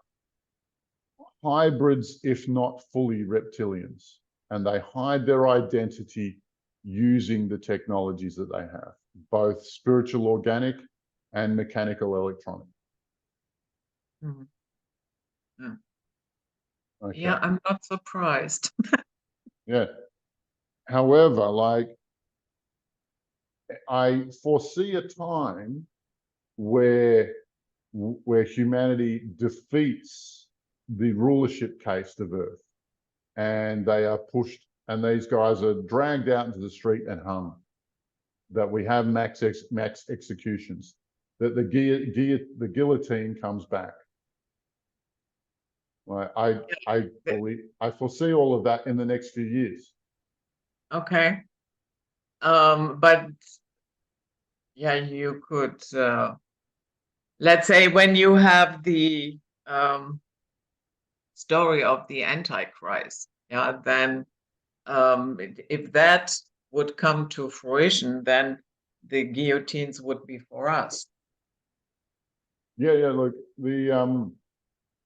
hybrids, if not fully reptilians, and they hide their identity using the technologies that they have, both spiritual organic and mechanical electronic. Mm-hmm. Yeah. Okay. Yeah, I'm not surprised. Yeah. However, like, I foresee a time where humanity defeats the rulership caste of Earth, and they are pushed, and these guys are dragged out into the street and hung. That we have max executions. That the guillotine comes back. I foresee all of that in the next few years. Okay. But yeah, you could, let's say when you have the story of the Antichrist, yeah, then if that would come to fruition, then the guillotines would be for us. Yeah, look,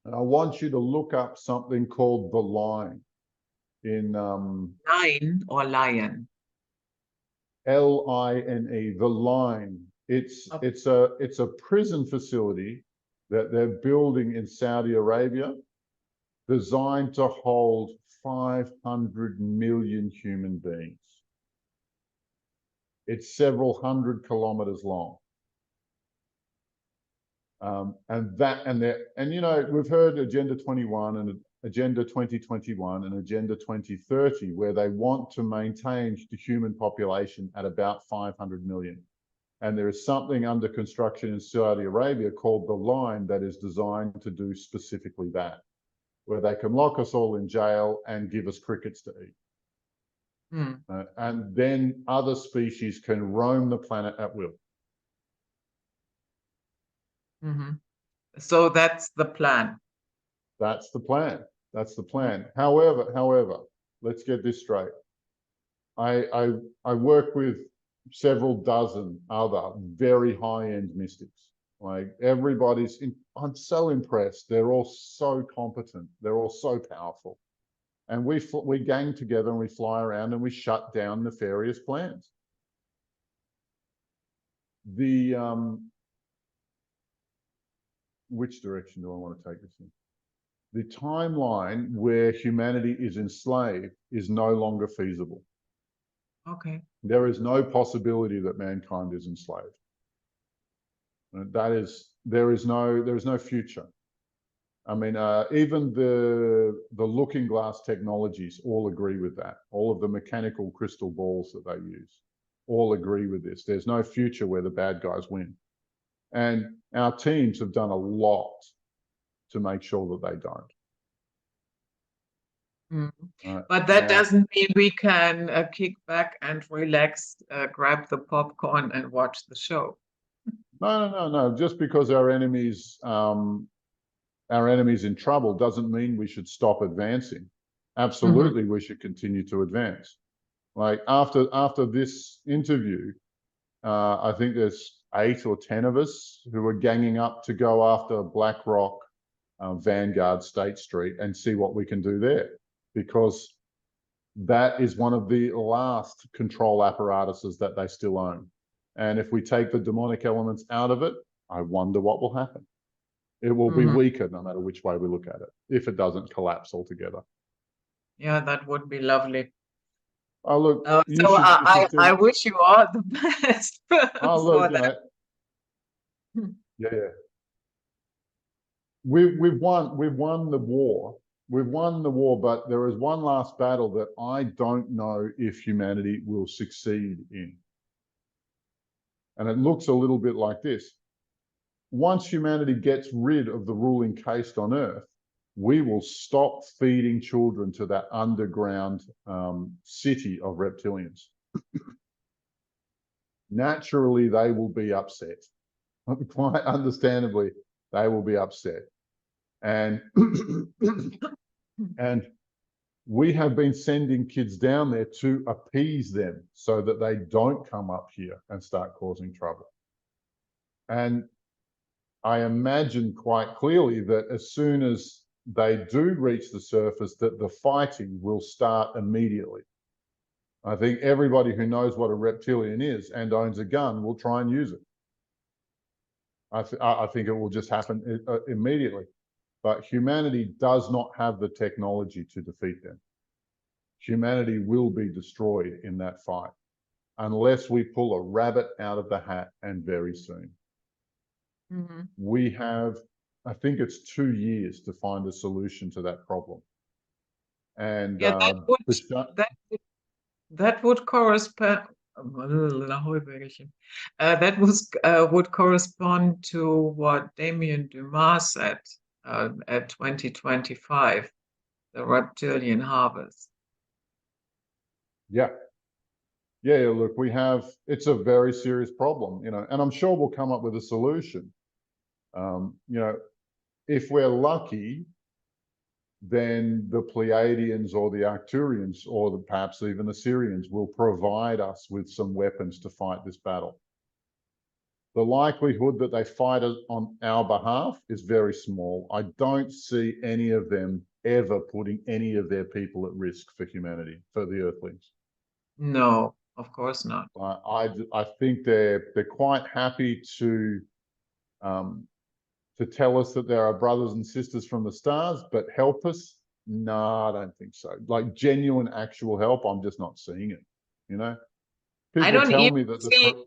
I want you to look up something called The Line in Lion or lion? LINE, The Line. It's a prison facility that they're building in Saudi Arabia, designed to hold 500 million human beings. It's several hundred kilometers long. And you know, we've heard Agenda 21 and Agenda 2021 and Agenda 2030, where they want to maintain the human population at about 500 million. And there is something under construction in Saudi Arabia called The Line that is designed to do specifically that, where they can lock us all in jail and give us crickets to eat. And then other species can roam the planet at will. Mm-hmm. So that's the plan. That's the plan. That's the plan. However, let's get this straight. I work with several dozen other very high-end mystics. Like, I'm so impressed. They're all so competent. They're all so powerful. And we gang together and we fly around and we shut down nefarious plans. the which direction do I want to take this in? The timeline where humanity is enslaved is no longer feasible. Okay. There is no possibility that mankind is enslaved. There is no future. I mean, even the looking glass technologies all agree with that. All of the mechanical crystal balls that they use all agree with this. There's no future where the bad guys win. And our teams have done a lot to make sure that they don't. But that Now, doesn't mean we can kick back and relax, grab the popcorn and watch the show. no. Just because our enemy's in trouble doesn't mean we should stop advancing. Absolutely, we should continue to advance. Like after this interview, I think there's 8 or 10 of us who are ganging up to go after BlackRock, Vanguard, State Street, and see what we can do there, because that is one of the last control apparatuses that they still own. And if we take the demonic elements out of it, I wonder what will happen. It will be weaker no matter which way we look at it, if it doesn't collapse altogether. Yeah, that would be lovely. Oh, look, so I wish you all the best. Oh, look, you know, yeah. We've won the war. We've won the war, but there is one last battle that I don't know if humanity will succeed in. And it looks a little bit like this. Once humanity gets rid of the ruling caste on Earth, we will stop feeding children to that underground city of reptilians. Naturally, they will be upset. Quite understandably, they will be upset. And and we have been sending kids down there to appease them so that they don't come up here and start causing trouble. And I imagine quite clearly that as soon as they do reach the surface, that the fighting will start immediately. I think everybody who knows what a reptilian is and owns a gun will try and use it. I think it will just happen immediately. But humanity does not have the technology to defeat them. Humanity will be destroyed in that fight unless we pull a rabbit out of the hat, and very soon. We have, I think it's 2 years to find a solution to that problem. And yeah, that would correspond. That would correspond to what Damien Dumas said at 2025, the reptilian harvest. Yeah, look, it's a very serious problem, you know, and I'm sure we'll come up with a solution. You know, if we're lucky, then the Pleiadians or the Arcturians or perhaps even the Syrians will provide us with some weapons to fight this battle. The likelihood that they fight on our behalf is very small. I don't see any of them ever putting any of their people at risk for humanity, for the Earthlings. No, of course not. I think they're quite happy to tell us that there are brothers and sisters from the stars, but help us? No, I don't think so. Like genuine, actual help, I'm just not seeing it. You know, people tell me that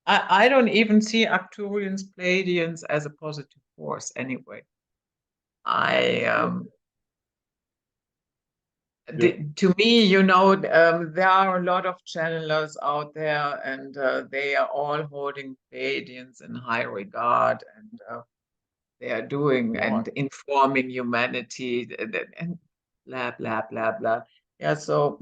I don't even see Arcturians, Pleiadians as a positive force anyway. To me, you know, there are a lot of channelers out there, and they are all holding Pleiadians in high regard, and they are doing and informing humanity and blah, blah, blah, blah. Yeah, so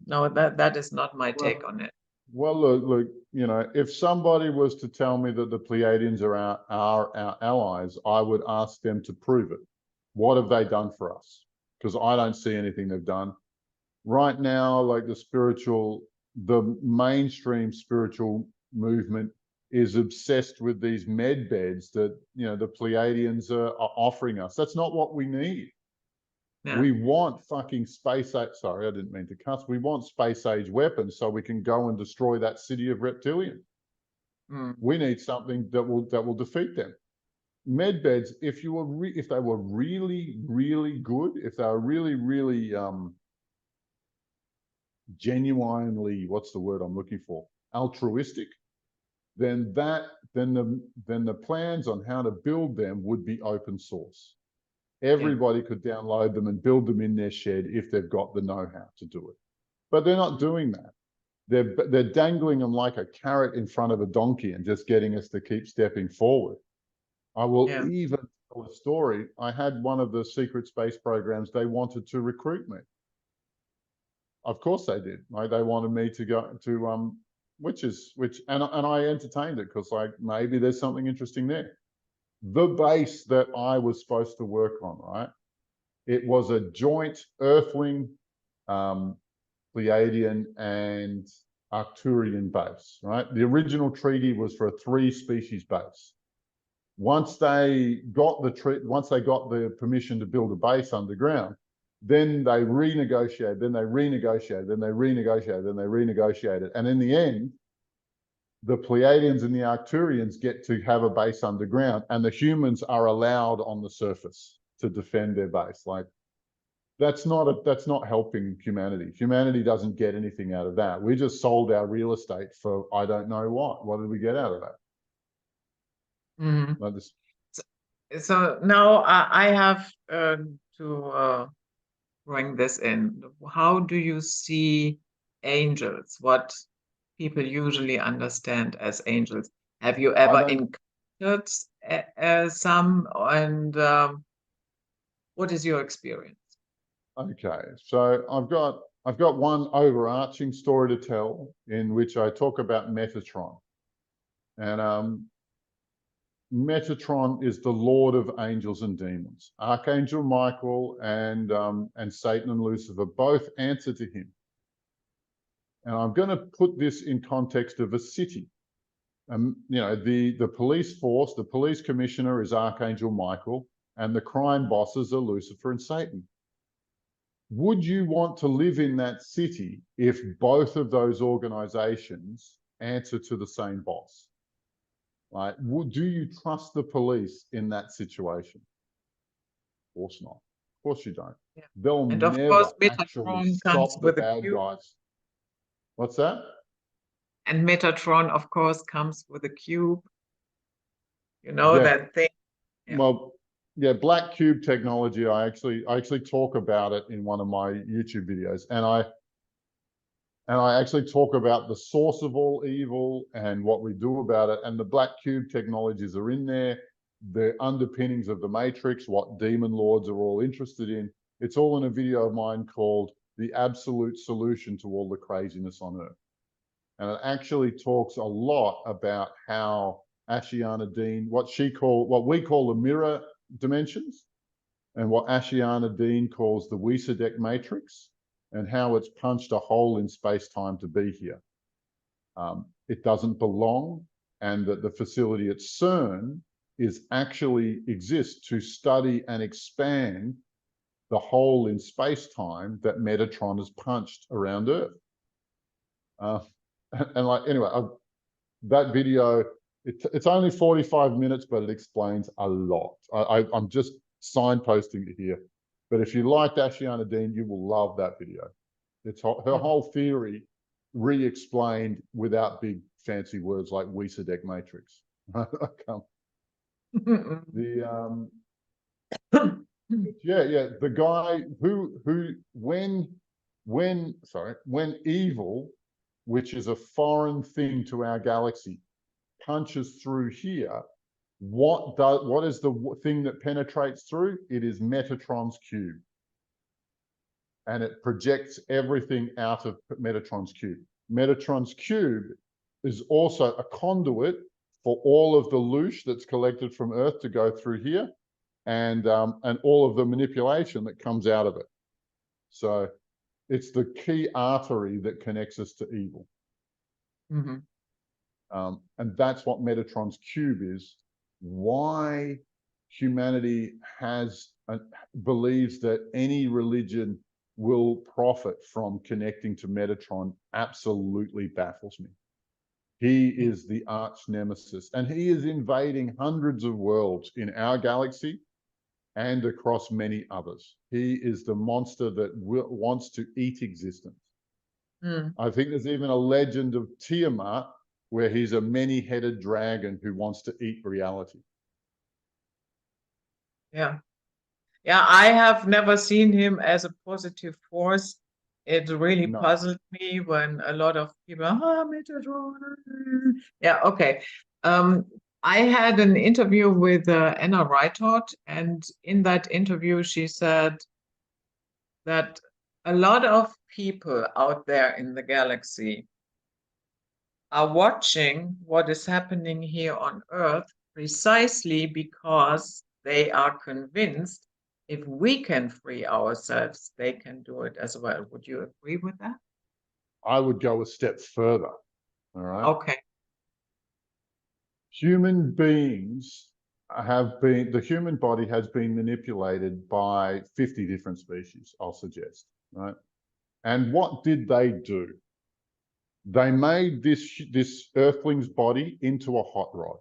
no, that is not my take on it. Well, look, you know, if somebody was to tell me that the Pleiadians are our allies, I would ask them to prove it. What have they done for us? Because I don't see anything they've done. Right now, like the mainstream spiritual movement is obsessed with these med beds that, you know, the Pleiadians are offering us. That's not what we need. Yeah. We want fucking space age. Sorry, I didn't mean to cuss. We want space age weapons so we can go and destroy that city of reptilians. We need something that will defeat them. Med beds, if they were really, really good, if they were really, really genuinely, what's the word I'm looking for, altruistic, then the plans on how to build them would be open source. Everybody could download them and build them in their shed if they've got the know-how to do it. But they're not doing that. They're dangling them like a carrot in front of a donkey and just getting us to keep stepping forward. I will even tell a story. I had one of the secret space programs, they wanted to recruit me. Of course they did. They wanted me to go to and I entertained it because like maybe there's something interesting there. The base that I was supposed to work on, right? It was a joint Earthling, Pleiadian and Arcturian base, right? The original treaty was for a 3-species base. Once they got the permission to build a base underground, then they renegotiated, then they renegotiated, then they renegotiated, then they renegotiated. And in the end, the Pleiadians and the Arcturians get to have a base underground, and the humans are allowed on the surface to defend their base. Like, that's not helping humanity. Humanity doesn't get anything out of that. We just sold our real estate for I don't know what. What did we get out of that? Like this. So now I have to bring this in. How do you see angels? What people usually understand as angels? Have you ever encountered some? And what is your experience? Okay, so I've got one overarching story to tell in which I talk about Metatron, and Metatron is the Lord of angels and demons. Archangel Michael and Satan and Lucifer both answer to him. And I'm going to put this in context of a city. The police force, the police commissioner is Archangel Michael, and the crime bosses are Lucifer and Satan. Would you want to live in that city if both of those organizations answer to the same boss? Right? Do you trust the police in that situation? Of course not. Of course you don't. Yeah. They'll And of never course, actually Metatron comes stop the with a bad cube. guys. What's that? And Metatron, of course, comes with a cube. You know that thing. Yeah. Well, yeah, black cube technology. I actually talk about it in one of my YouTube videos, and I actually talk about the source of all evil and what we do about it. And the black cube technologies are in there. The underpinnings of the Matrix, what demon lords are all interested in. It's all in a video of mine called "The Absolute Solution to All the Craziness on Earth," and it actually talks a lot about how Ashiana Dean, what we call the mirror dimensions, and what Ashiana Dean calls the Wiesadek matrix, and how it's punched a hole in space-time to be here. It doesn't belong, and that the facility at CERN exists to study and expand the hole in space-time that Metatron has punched around Earth. That video, it's only 45 minutes, but it explains a lot. I'm just signposting it here. But if you liked Ashiana Dean, you will love that video. It's her whole theory re-explained without big fancy words like Wiesadek matrix. The guy when evil, which is a foreign thing to our galaxy, punches through here, what is the thing that penetrates through? It is Metatron's cube. And it projects everything out of Metatron's cube. Metatron's cube is also a conduit for all of the loosh that's collected from Earth to go through here, and all of the manipulation that comes out of it. So it's the key artery that connects us to evil. And that's what Metatron's cube is. Why humanity believes that any religion will profit from connecting to Metatron absolutely baffles me. He is the arch nemesis, and he is invading hundreds of worlds in our galaxy and across many others. He is the monster that wants to eat existence. I think there's even a legend of Tiamat where he's a many-headed dragon who wants to eat reality. Yeah. Yeah, I have never seen him as a positive force. It really No. puzzled me when a lot of people, Metatron. Yeah, okay. I had an interview with Anna Reithort, and in that interview, she said that a lot of people out there in the galaxy are watching what is happening here on Earth precisely because they are convinced if we can free ourselves, they can do it as well. Would you agree with that? I would go a step further. All right. Okay. Human beings the human body has been manipulated by 50 different species, I'll suggest, right? And what did they do? They made this earthling's body into a hot rod.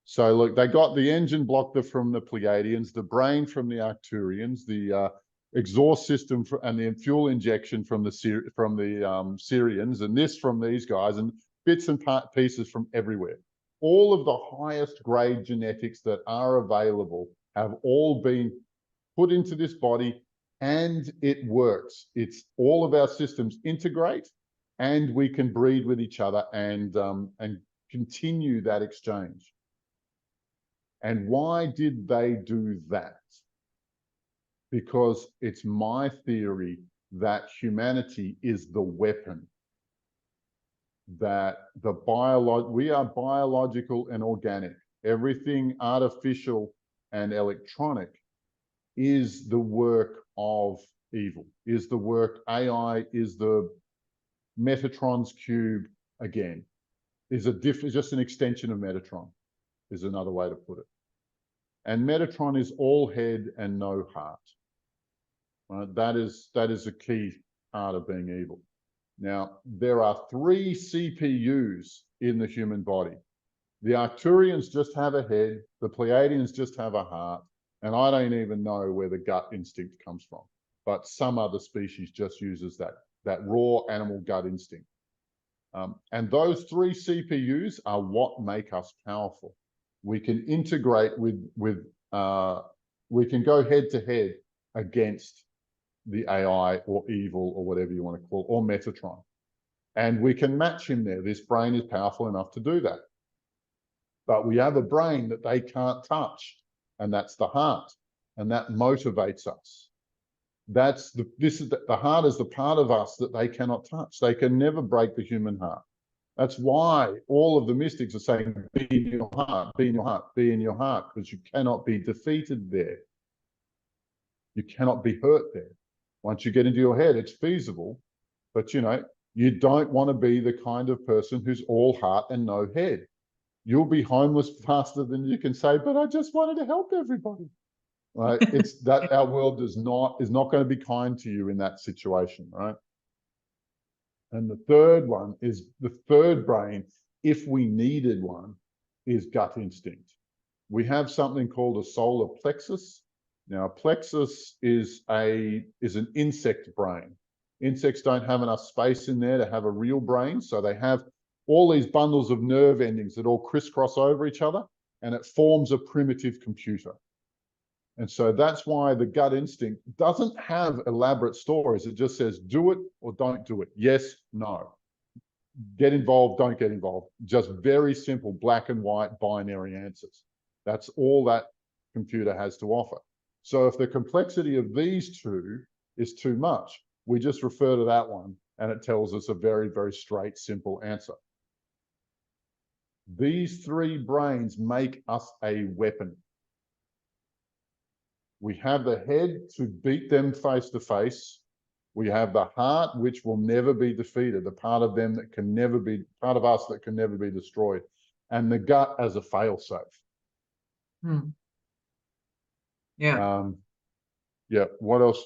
So look, they got the engine block from the Pleiadians, the brain from the Arcturians, the exhaust system and the fuel injection from the Syrians, and this from these guys, and bits and pieces from everywhere. All of the highest grade genetics that are available have all been put into this body, and it works. It's all of our systems integrate, and we can breed with each other and continue that exchange. And why did they do that? Because it's my theory that humanity is the weapon, that we are biological and organic. Everything artificial and electronic is the work of evil, is the work, AI is the Metatron's cube again, is just an extension of Metatron, is another way to put it. And Metatron is all head and no heart. Right? That is a key part of being evil. Now, there are 3 CPUs in the human body. The Arcturians just have a head, the Pleiadians just have a heart, and I don't even know where the gut instinct comes from. But some other species just uses that raw animal gut instinct. And those 3 CPUs are what make us powerful. We can integrate we can go head to head against the AI or evil or whatever you want to call it, or Metatron. And we can match him there. This brain is powerful enough to do that. But we have a brain that they can't touch, and that's the heart. And that motivates us. The heart is the part of us that they cannot touch. They can never break the human heart. That's why all of the mystics are saying, be in your heart, be in your heart, be in your heart, because you cannot be defeated there. You cannot be hurt there. Once you get into your head, it's feasible, but you don't want to be the kind of person who's all heart and no head. You'll be homeless faster than you can say, but I just wanted to help everybody. Right? It's that our world is not going to be kind to you in that situation, right? And the third one is the third brain, if we needed one, is gut instinct. We have something called a solar plexus. Now, a plexus is an insect brain. Insects don't have enough space in there to have a real brain, so they have all these bundles of nerve endings that all crisscross over each other, and it forms a primitive computer. And so that's why the gut instinct doesn't have elaborate stories. It just says, do it or don't do it. Yes, no. Get involved, don't get involved. Just very simple black and white binary answers. That's all that computer has to offer. So if the complexity of these 2 is too much, we just refer to that one and it tells us a very, very straight, simple answer. These 3 brains make us a weapon. We have the head to beat them face to face. We have the heart, which will never be defeated, the part of them that can never be, part of us that can never be destroyed, and the gut as a fail-safe. Yeah. Yeah, what else?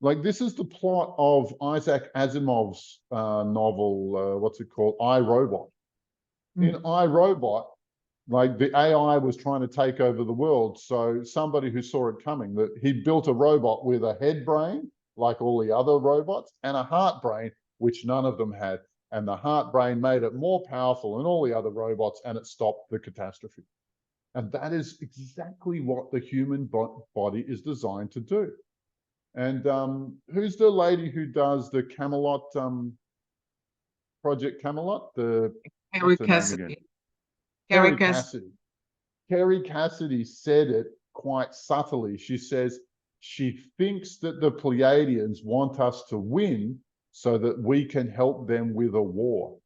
Like, this is the plot of Isaac Asimov's novel, what's it called? I, Robot. In iRobot, like the AI was trying to take over the world. So somebody who saw it coming, that he built a robot with a head brain, like all the other robots, and a heart brain, which none of them had. And the heart brain made it more powerful than all the other robots, and it stopped the catastrophe. And that is exactly what the human body is designed to do. And who's the lady who does the Camelot, Project Camelot? Carrie What's her name again? Cassidy. Carrie Kerry Cassidy. Cassidy. Kerry Cassidy said it quite subtly. She says she thinks that the Pleiadians want us to win so that we can help them with a war.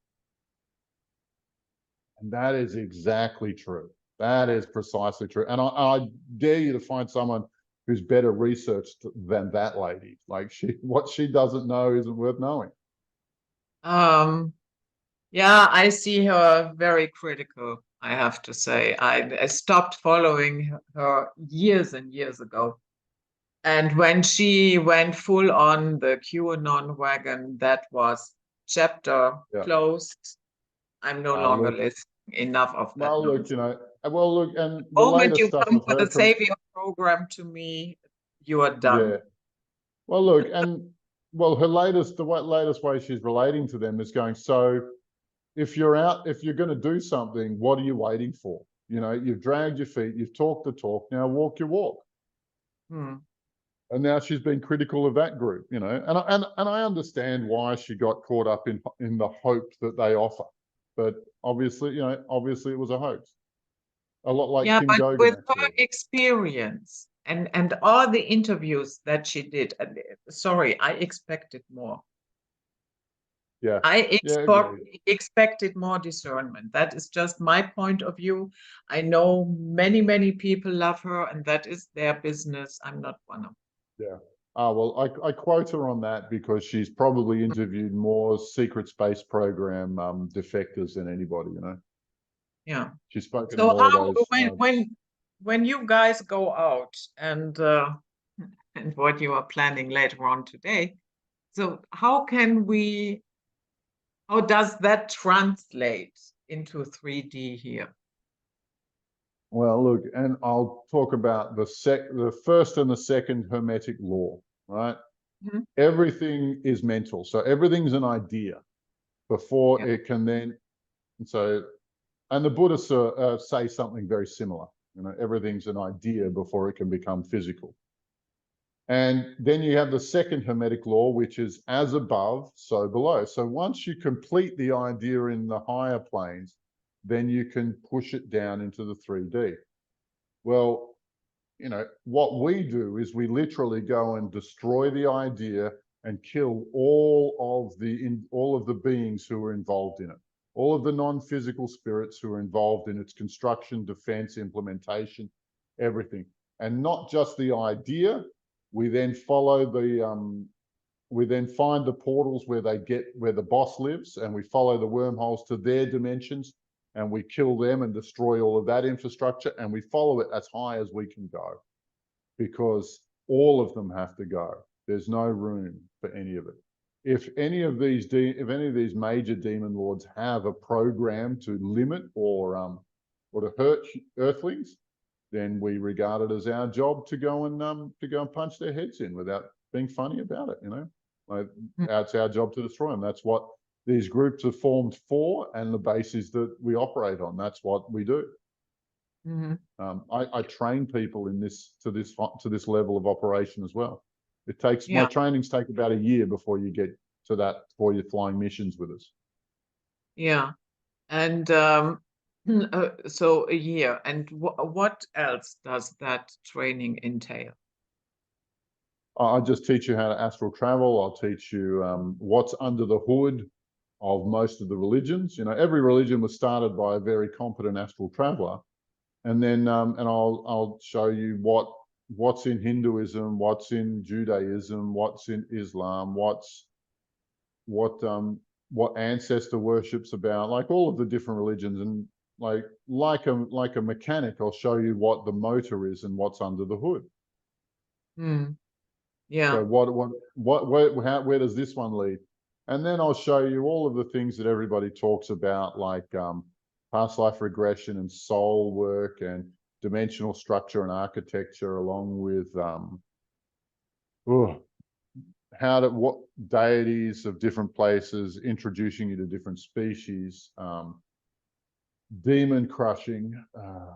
And that is exactly true. That is precisely true. And I dare you to find someone who's better researched than that lady. Like what she doesn't know isn't worth knowing. Yeah, I see her very critical, I have to say. I stopped following her years and years ago. And when she went full on the QAnon wagon, that was chapter Yeah. closed. I'm no longer Look, listening. Enough of that well, look, nonsense. you know, well, look, and The the moment latest you stuff come of for her the from, savior program to me, you are done. yeah. Well, look, and well, her latest, latest way she's relating to them is going, so if you're going to do something, what are you waiting for? You know, you've dragged your feet, you've talked the talk, now walk your walk. Hmm. And now she's been critical of that group, you know, and I understand why she got caught up in the hope that they offer, but obviously, you know, obviously it was a hoax, a lot like Yeah, Kim but Gogan with her actually. experience and all the interviews that she did, sorry, I expected more. Yeah, I yeah, agreed. expected more discernment. That is just my point of view. I know many, many people love her, and that is their business. I'm not one of Yeah. Well, I quote her on that because she's probably them. interviewed more secret space program defectors than anybody, you know. Yeah. She's spoken to So more of how those. when you guys go out and what you are planning later on today, so how does that translate into 3D here? Well, look, and I'll talk about the first and the second Hermetic law, right? Mhm. Everything is mental, so everything's an idea before Yeah. it can then. So, and the Buddhists say something very similar. You know, everything's an idea before it can become physical. And then you have the second Hermetic law, which is as above, so below. So once you complete the idea in the higher planes, then you can push it down into the 3D. Well, you know, what we do is we literally go and destroy the idea and kill all of the beings who are involved in it, all of the non-physical spirits who are involved in its construction, defense, implementation, everything. And not just the idea. We then follow we then find the portals where the boss lives, and we follow the wormholes to their dimensions, and we kill them and destroy all of that infrastructure, and we follow it as high as we can go, because all of them have to go. There's no room for any of it. If any of these major demon lords have a program to limit or to hurt earthlings, then we regard it as our job to go and punch their heads in without being funny about it. You know, like it's our job to destroy them. That's what these groups are formed for, and the basis that we operate on. That's what we do. Mm-hmm. I train people in to this level of operation as well. It takes my Yeah. trainings take about a year before you get to that, before you're flying missions with us. Yeah. And so a year. And what else does that training entail? I just teach you how to astral travel. I'll teach you what's under the hood of most of the religions. You know, every religion was started by a very competent astral traveler, and then and I'll show you what's in Hinduism, what's in Judaism, what's in Islam, what ancestor worship's about, like all of the different religions, and like a mechanic, I'll show you what the motor is and what's under the hood. Hmm. Yeah. So where does this one lead? And then I'll show you all of the things that everybody talks about, like past life regression and soul work and dimensional structure and architecture, along with what deities of different places, introducing you to different species, demon crushing, I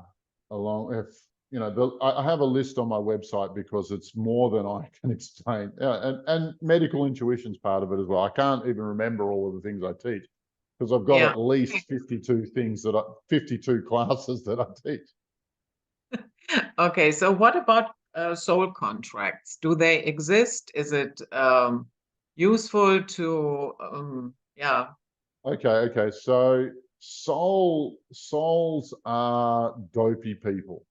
have a list on my website because it's more than I can explain. And medical intuition's part of it as well. I can't even remember all of the things I teach because I've got at least 52 52 classes that I teach. Okay, so what about soul contracts? Do they exist? Is it useful to, yeah. Okay. So souls are dopey people.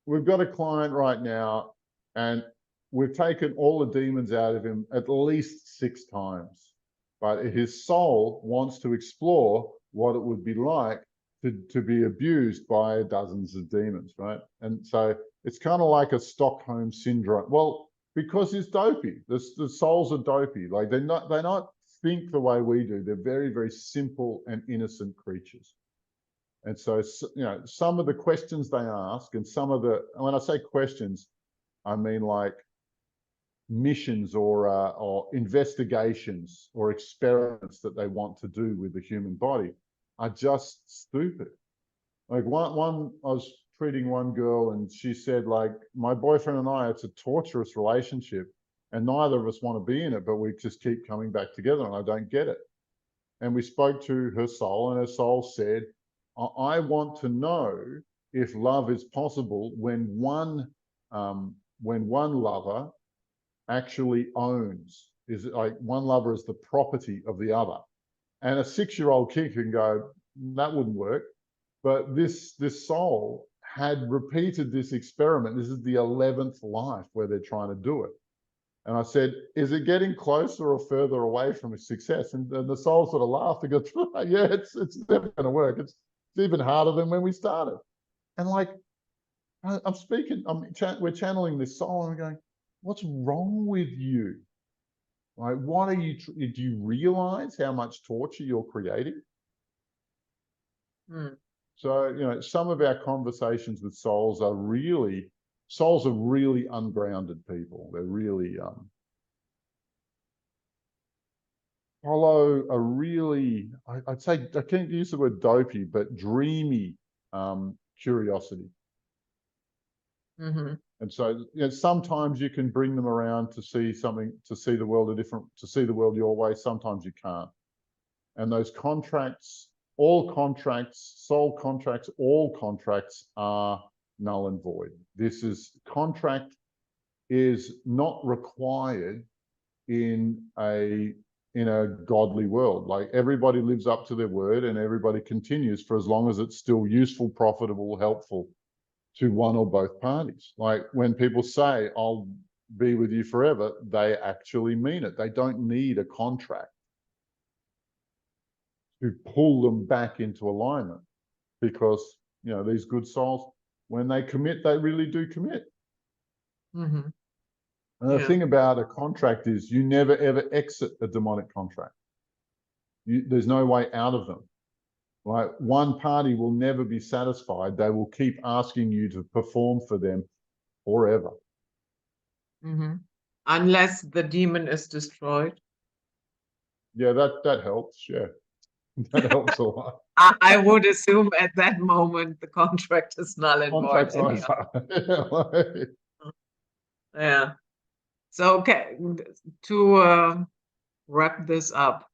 We've got a client right now, and we've taken all the demons out of him at least 6 times. But his soul wants to explore what it would be like to be abused by dozens of demons, right? And so it's kind of like a Stockholm syndrome. Well, because he's dopey. The souls are dopey. Like they're not think the way we do. They're very, very simple and innocent creatures. And so, some of the questions they ask, and when I say questions, I mean like missions or investigations or experiments that they want to do with the human body are just stupid. Like one I was treating one girl, and she said, like, my boyfriend and I, it's a torturous relationship, and neither of us want to be in it, but we just keep coming back together, and I don't get it. And we spoke to her soul, and her soul said, I want to know if love is possible when one lover actually owns, is it like one lover is the property of the other. And a 6-year-old kid can go, that wouldn't work. But this soul had repeated this experiment. This is the 11th life where they're trying to do it. And I said, is it getting closer or further away from success? And the soul sort of laughed and goes, yeah, it's never going to work. It's even harder than when we started. And like, we're channeling this soul, and we're going, what's wrong with you? Like, do you realize how much torture you're creating? So, some of our conversations with souls are really ungrounded people. They're really follow a really, I'd say, I can't use the word dopey, but dreamy curiosity. Mm-hmm. And so, sometimes you can bring them around to see something, to see the world your way. Sometimes you can't. And those contracts, all contracts are null and void. Contract is not required in a godly world. Like, everybody lives up to their word, and everybody continues for as long as it's still useful, profitable, helpful to one or both parties. Like, when people say, I'll be with you forever, they actually mean it. They don't need a contract to pull them back into alignment, because these good souls, when they commit, they really do commit. Mm-hmm. And the thing about a contract is you never ever exit a demonic contract. There's no way out of them. Like, one party will never be satisfied. They will keep asking you to perform for them forever. Mm-hmm. Unless the demon is destroyed. Yeah, that helps. Yeah, that helps a lot. I would assume at that moment the contract is null and void. Yeah. So, okay, to wrap this up,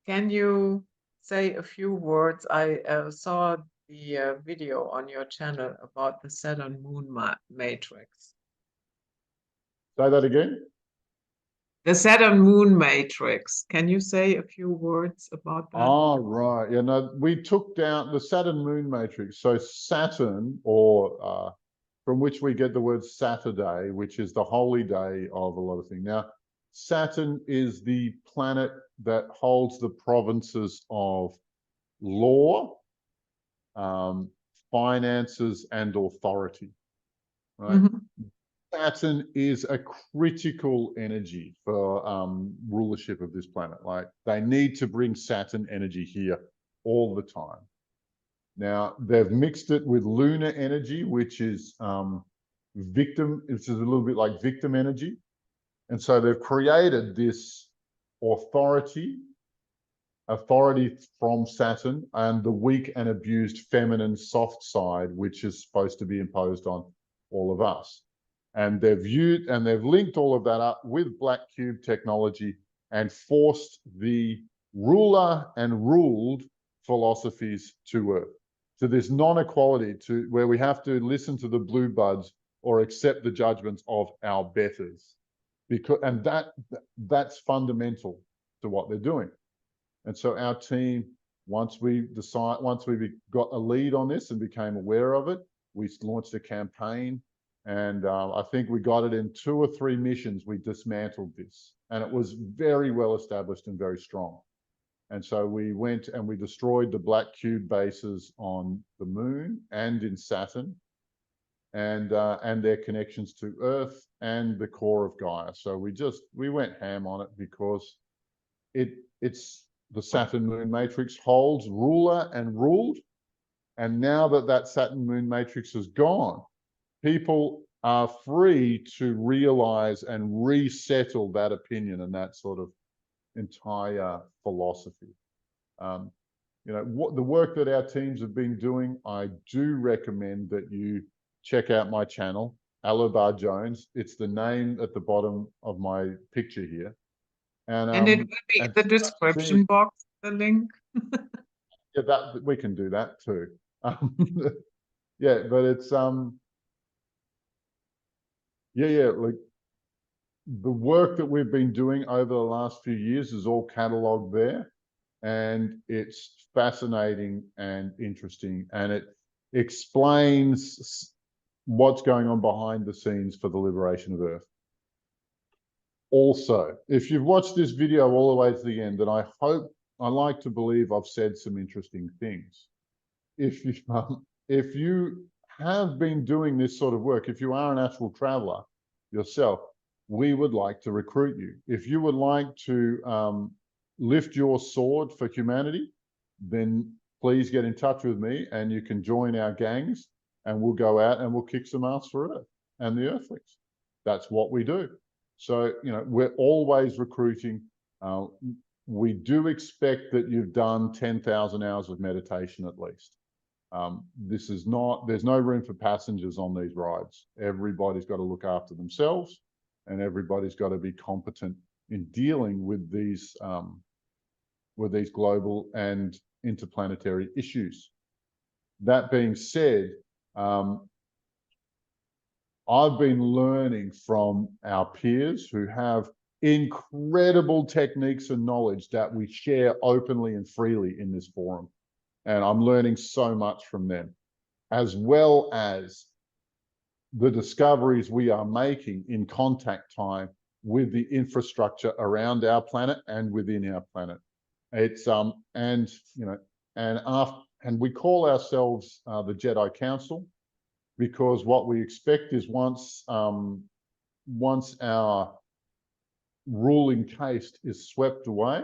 can you say a few words? I saw the video on your channel about the Saturn Moon matrix. Say that again. The Saturn Moon matrix. Can you say a few words about that? Oh, right. Yeah, no, we took down the Saturn Moon matrix. So Saturn, or from which we get the word Saturday, which is the holy day of a lot of things. Now, Saturn is the planet that holds the provinces of law, finances, and authority. Right. Mm-hmm. Saturn is a critical energy for rulership of this planet. Like, they need to bring Saturn energy here all the time. Now, they've mixed it with lunar energy, which is which is a little bit like victim energy. And so they've created this authority from Saturn and the weak and abused feminine soft side, which is supposed to be imposed on all of us. And they've linked all of that up with black cube technology and forced the ruler and ruled philosophies to Earth, to this non-equality, to where we have to listen to the blue buds or accept the judgments of our betters. And that's fundamental to what they're doing. And so our team, once we got a lead on this and became aware of it, we launched a campaign. And I think we got it in 2 or 3 missions. We dismantled this, and it was very well established and very strong. And so we went and we destroyed the black cube bases on the moon and in Saturn, and their connections to Earth and the core of Gaia. So we went ham on it because it's the Saturn moon matrix holds ruler and ruled. And now that Saturn moon matrix is gone, people are free to realize and resettle that opinion and that sort of entire philosophy. The work that our teams have been doing, I do recommend that you check out my channel, Alobar Jones. It's the name at the bottom of my picture here. And it will be in the description box, the link. Yeah, that we can do that too. Yeah, but it's like the work that we've been doing over the last few years is all cataloged there, and it's fascinating and interesting, and it explains what's going on behind the scenes for the liberation of Earth. Also, if you've watched this video all the way to the end, then I like to believe I've said some interesting things. If you have been doing this sort of work, if you are an astral traveler yourself, we would like to recruit you. If you would like to lift your sword for humanity, then please get in touch with me and you can join our gangs, and we'll go out and we'll kick some ass for Earth and the Earthlings. That's what we do. So, we're always recruiting. We do expect that you've done 10,000 hours of meditation at least. There's no room for passengers on these rides. Everybody's got to look after themselves, and everybody's got to be competent in dealing with these global and interplanetary issues. That being said, I've been learning from our peers who have incredible techniques and knowledge that we share openly and freely in this forum. And I'm learning so much from them, as well as the discoveries we are making in contact time with the infrastructure around our planet and within our planet. It's and we call ourselves the Jedi Council, because what we expect is once our ruling caste is swept away,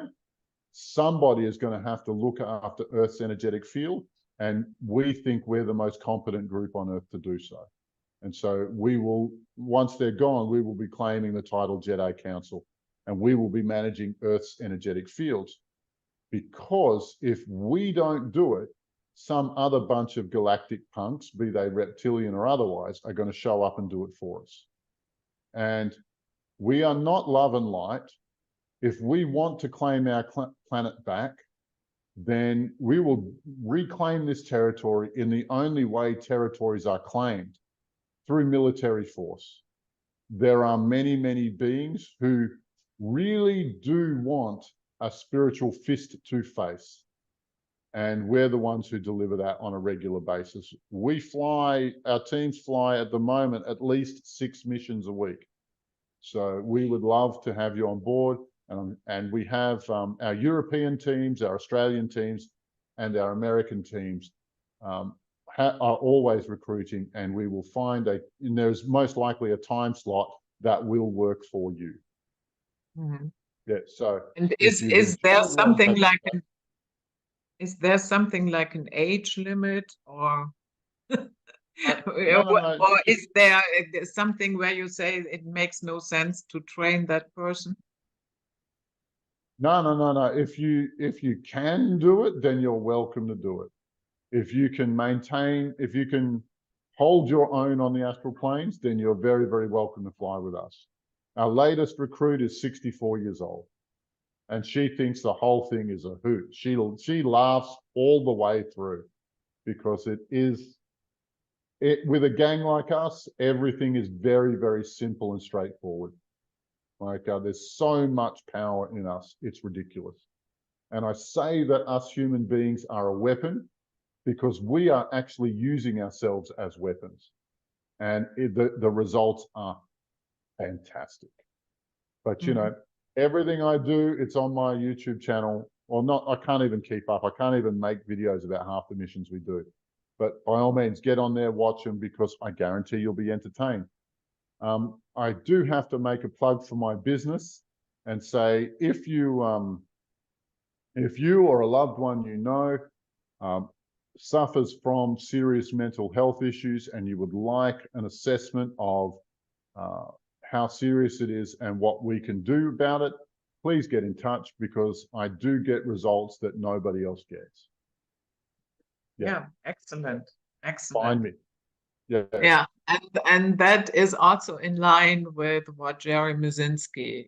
somebody is going to have to look after Earth's energetic field, and we think we're the most competent group on Earth to do so. And so we will, once they're gone, we will be claiming the title Jedi Council, and we will be managing Earth's energetic fields. Because if we don't do it, some other bunch of galactic punks, be they reptilian or otherwise, are going to show up and do it for us. And we are not love and light. If we want to claim our planet back, then we will reclaim this territory in the only way territories are claimed, through military force. There are many, many beings who really do want a spiritual fist to face. And we're the ones who deliver that on a regular basis. Our teams fly at the moment at least 6 missions a week. So we would love to have you on board. And we have our European teams, our Australian teams, and our American teams are always recruiting, and we will find and there's most likely a time slot that will work for you. Mhm. Yeah. So And if you've is there enjoyed what something has, like an age limit, or no, no, no, or is there something where you say it makes no sense to train that person? no, no, no, no. If you can do it, then you're welcome to do it. If you can hold your own on the astral planes, then you're very, very welcome to fly with us. Our latest recruit is 64 years old, and she thinks the whole thing is a hoot. She laughs all the way through, because with a gang like us, everything is very, very simple and straightforward. Like there's so much power in us, it's ridiculous. And I say that us human beings are a weapon because we are actually using ourselves as weapons, and the results are fantastic. But you know, everything I do, it's on my YouTube channel. Well, not, I can't even keep up. I can't even make videos about half the missions we do. But by all means, get on there, watch them, because I guarantee you'll be entertained. I do have to make a plug for my business and say, if you or a loved one you know suffers from serious mental health issues, and you would like an assessment of how serious it is and what we can do about it, please get in touch, because I do get results that nobody else gets. Yeah, excellent, Find excellent. me. Yeah. Yeah, and that is also in line with what Jerry Muzinski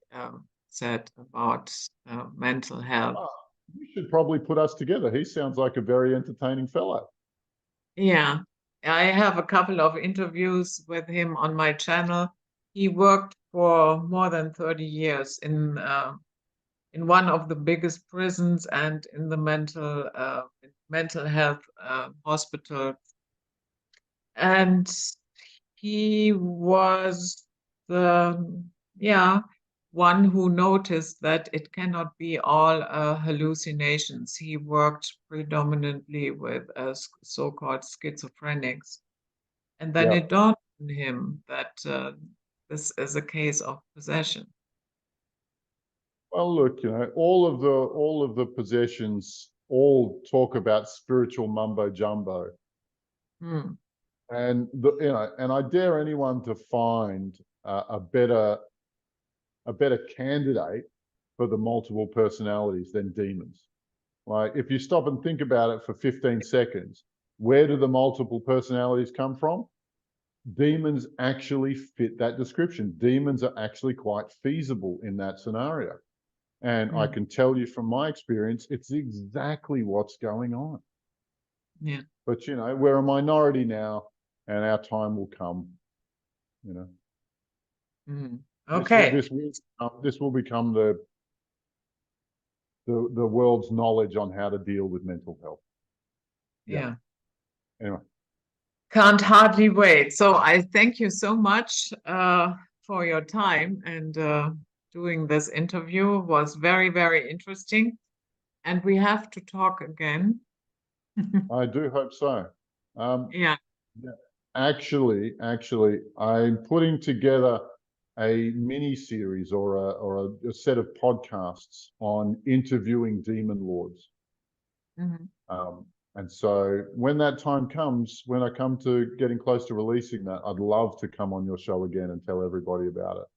said about mental health. Oh, you should probably put us together. He sounds like a very entertaining fellow. Yeah, I have a couple of interviews with him on my channel. He worked for more than 30 years in one of the biggest prisons and in the mental health hospital. And he was the one who noticed that it cannot be all hallucinations. He worked predominantly with so-called schizophrenics, and then Yeah. it dawned on him that this is a case of possession. Well, look, you know, all of the possessions all talk about spiritual mumbo jumbo. Hmm. And and I dare anyone to find a better candidate for the multiple personalities than demons. Like, if you stop and think about it for 15 seconds, where do the multiple personalities come from? Demons actually fit that description. Demons are actually quite feasible in that scenario. And I can tell you from my experience, it's exactly what's going on. Yeah. But, you know, we're a minority now, and our time will come, you know. Okay. This will become the world's knowledge on how to deal with mental health. Yeah. Anyway. Can't hardly wait. So I thank you so much for your time, and doing this interview was very, very interesting. And we have to talk again. I do hope so. Yeah. Actually, I'm putting together a mini series or a set of podcasts on interviewing demon lords. And so when that time comes, when I come to getting close to releasing that, I'd love to come on your show again and tell everybody about it.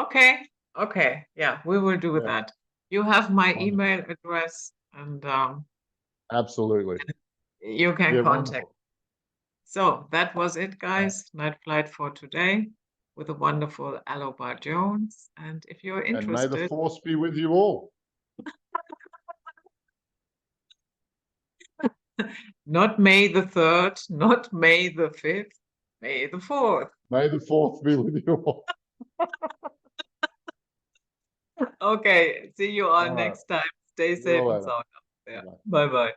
Okay. Okay. Yeah, we will do that. You have my email address, and Absolutely. you can Yeah, contact. wonderful. So that was it, guys. Night Flight for today with the wonderful Alobar Jones. And if you're And may the interested, force be with you all. not May the 3rd, not May the 5th, May the 4th. May the fourth be with you all. Okay, see you all All right. next time. Stay See you safe and later. sound out there. Bye. Bye bye.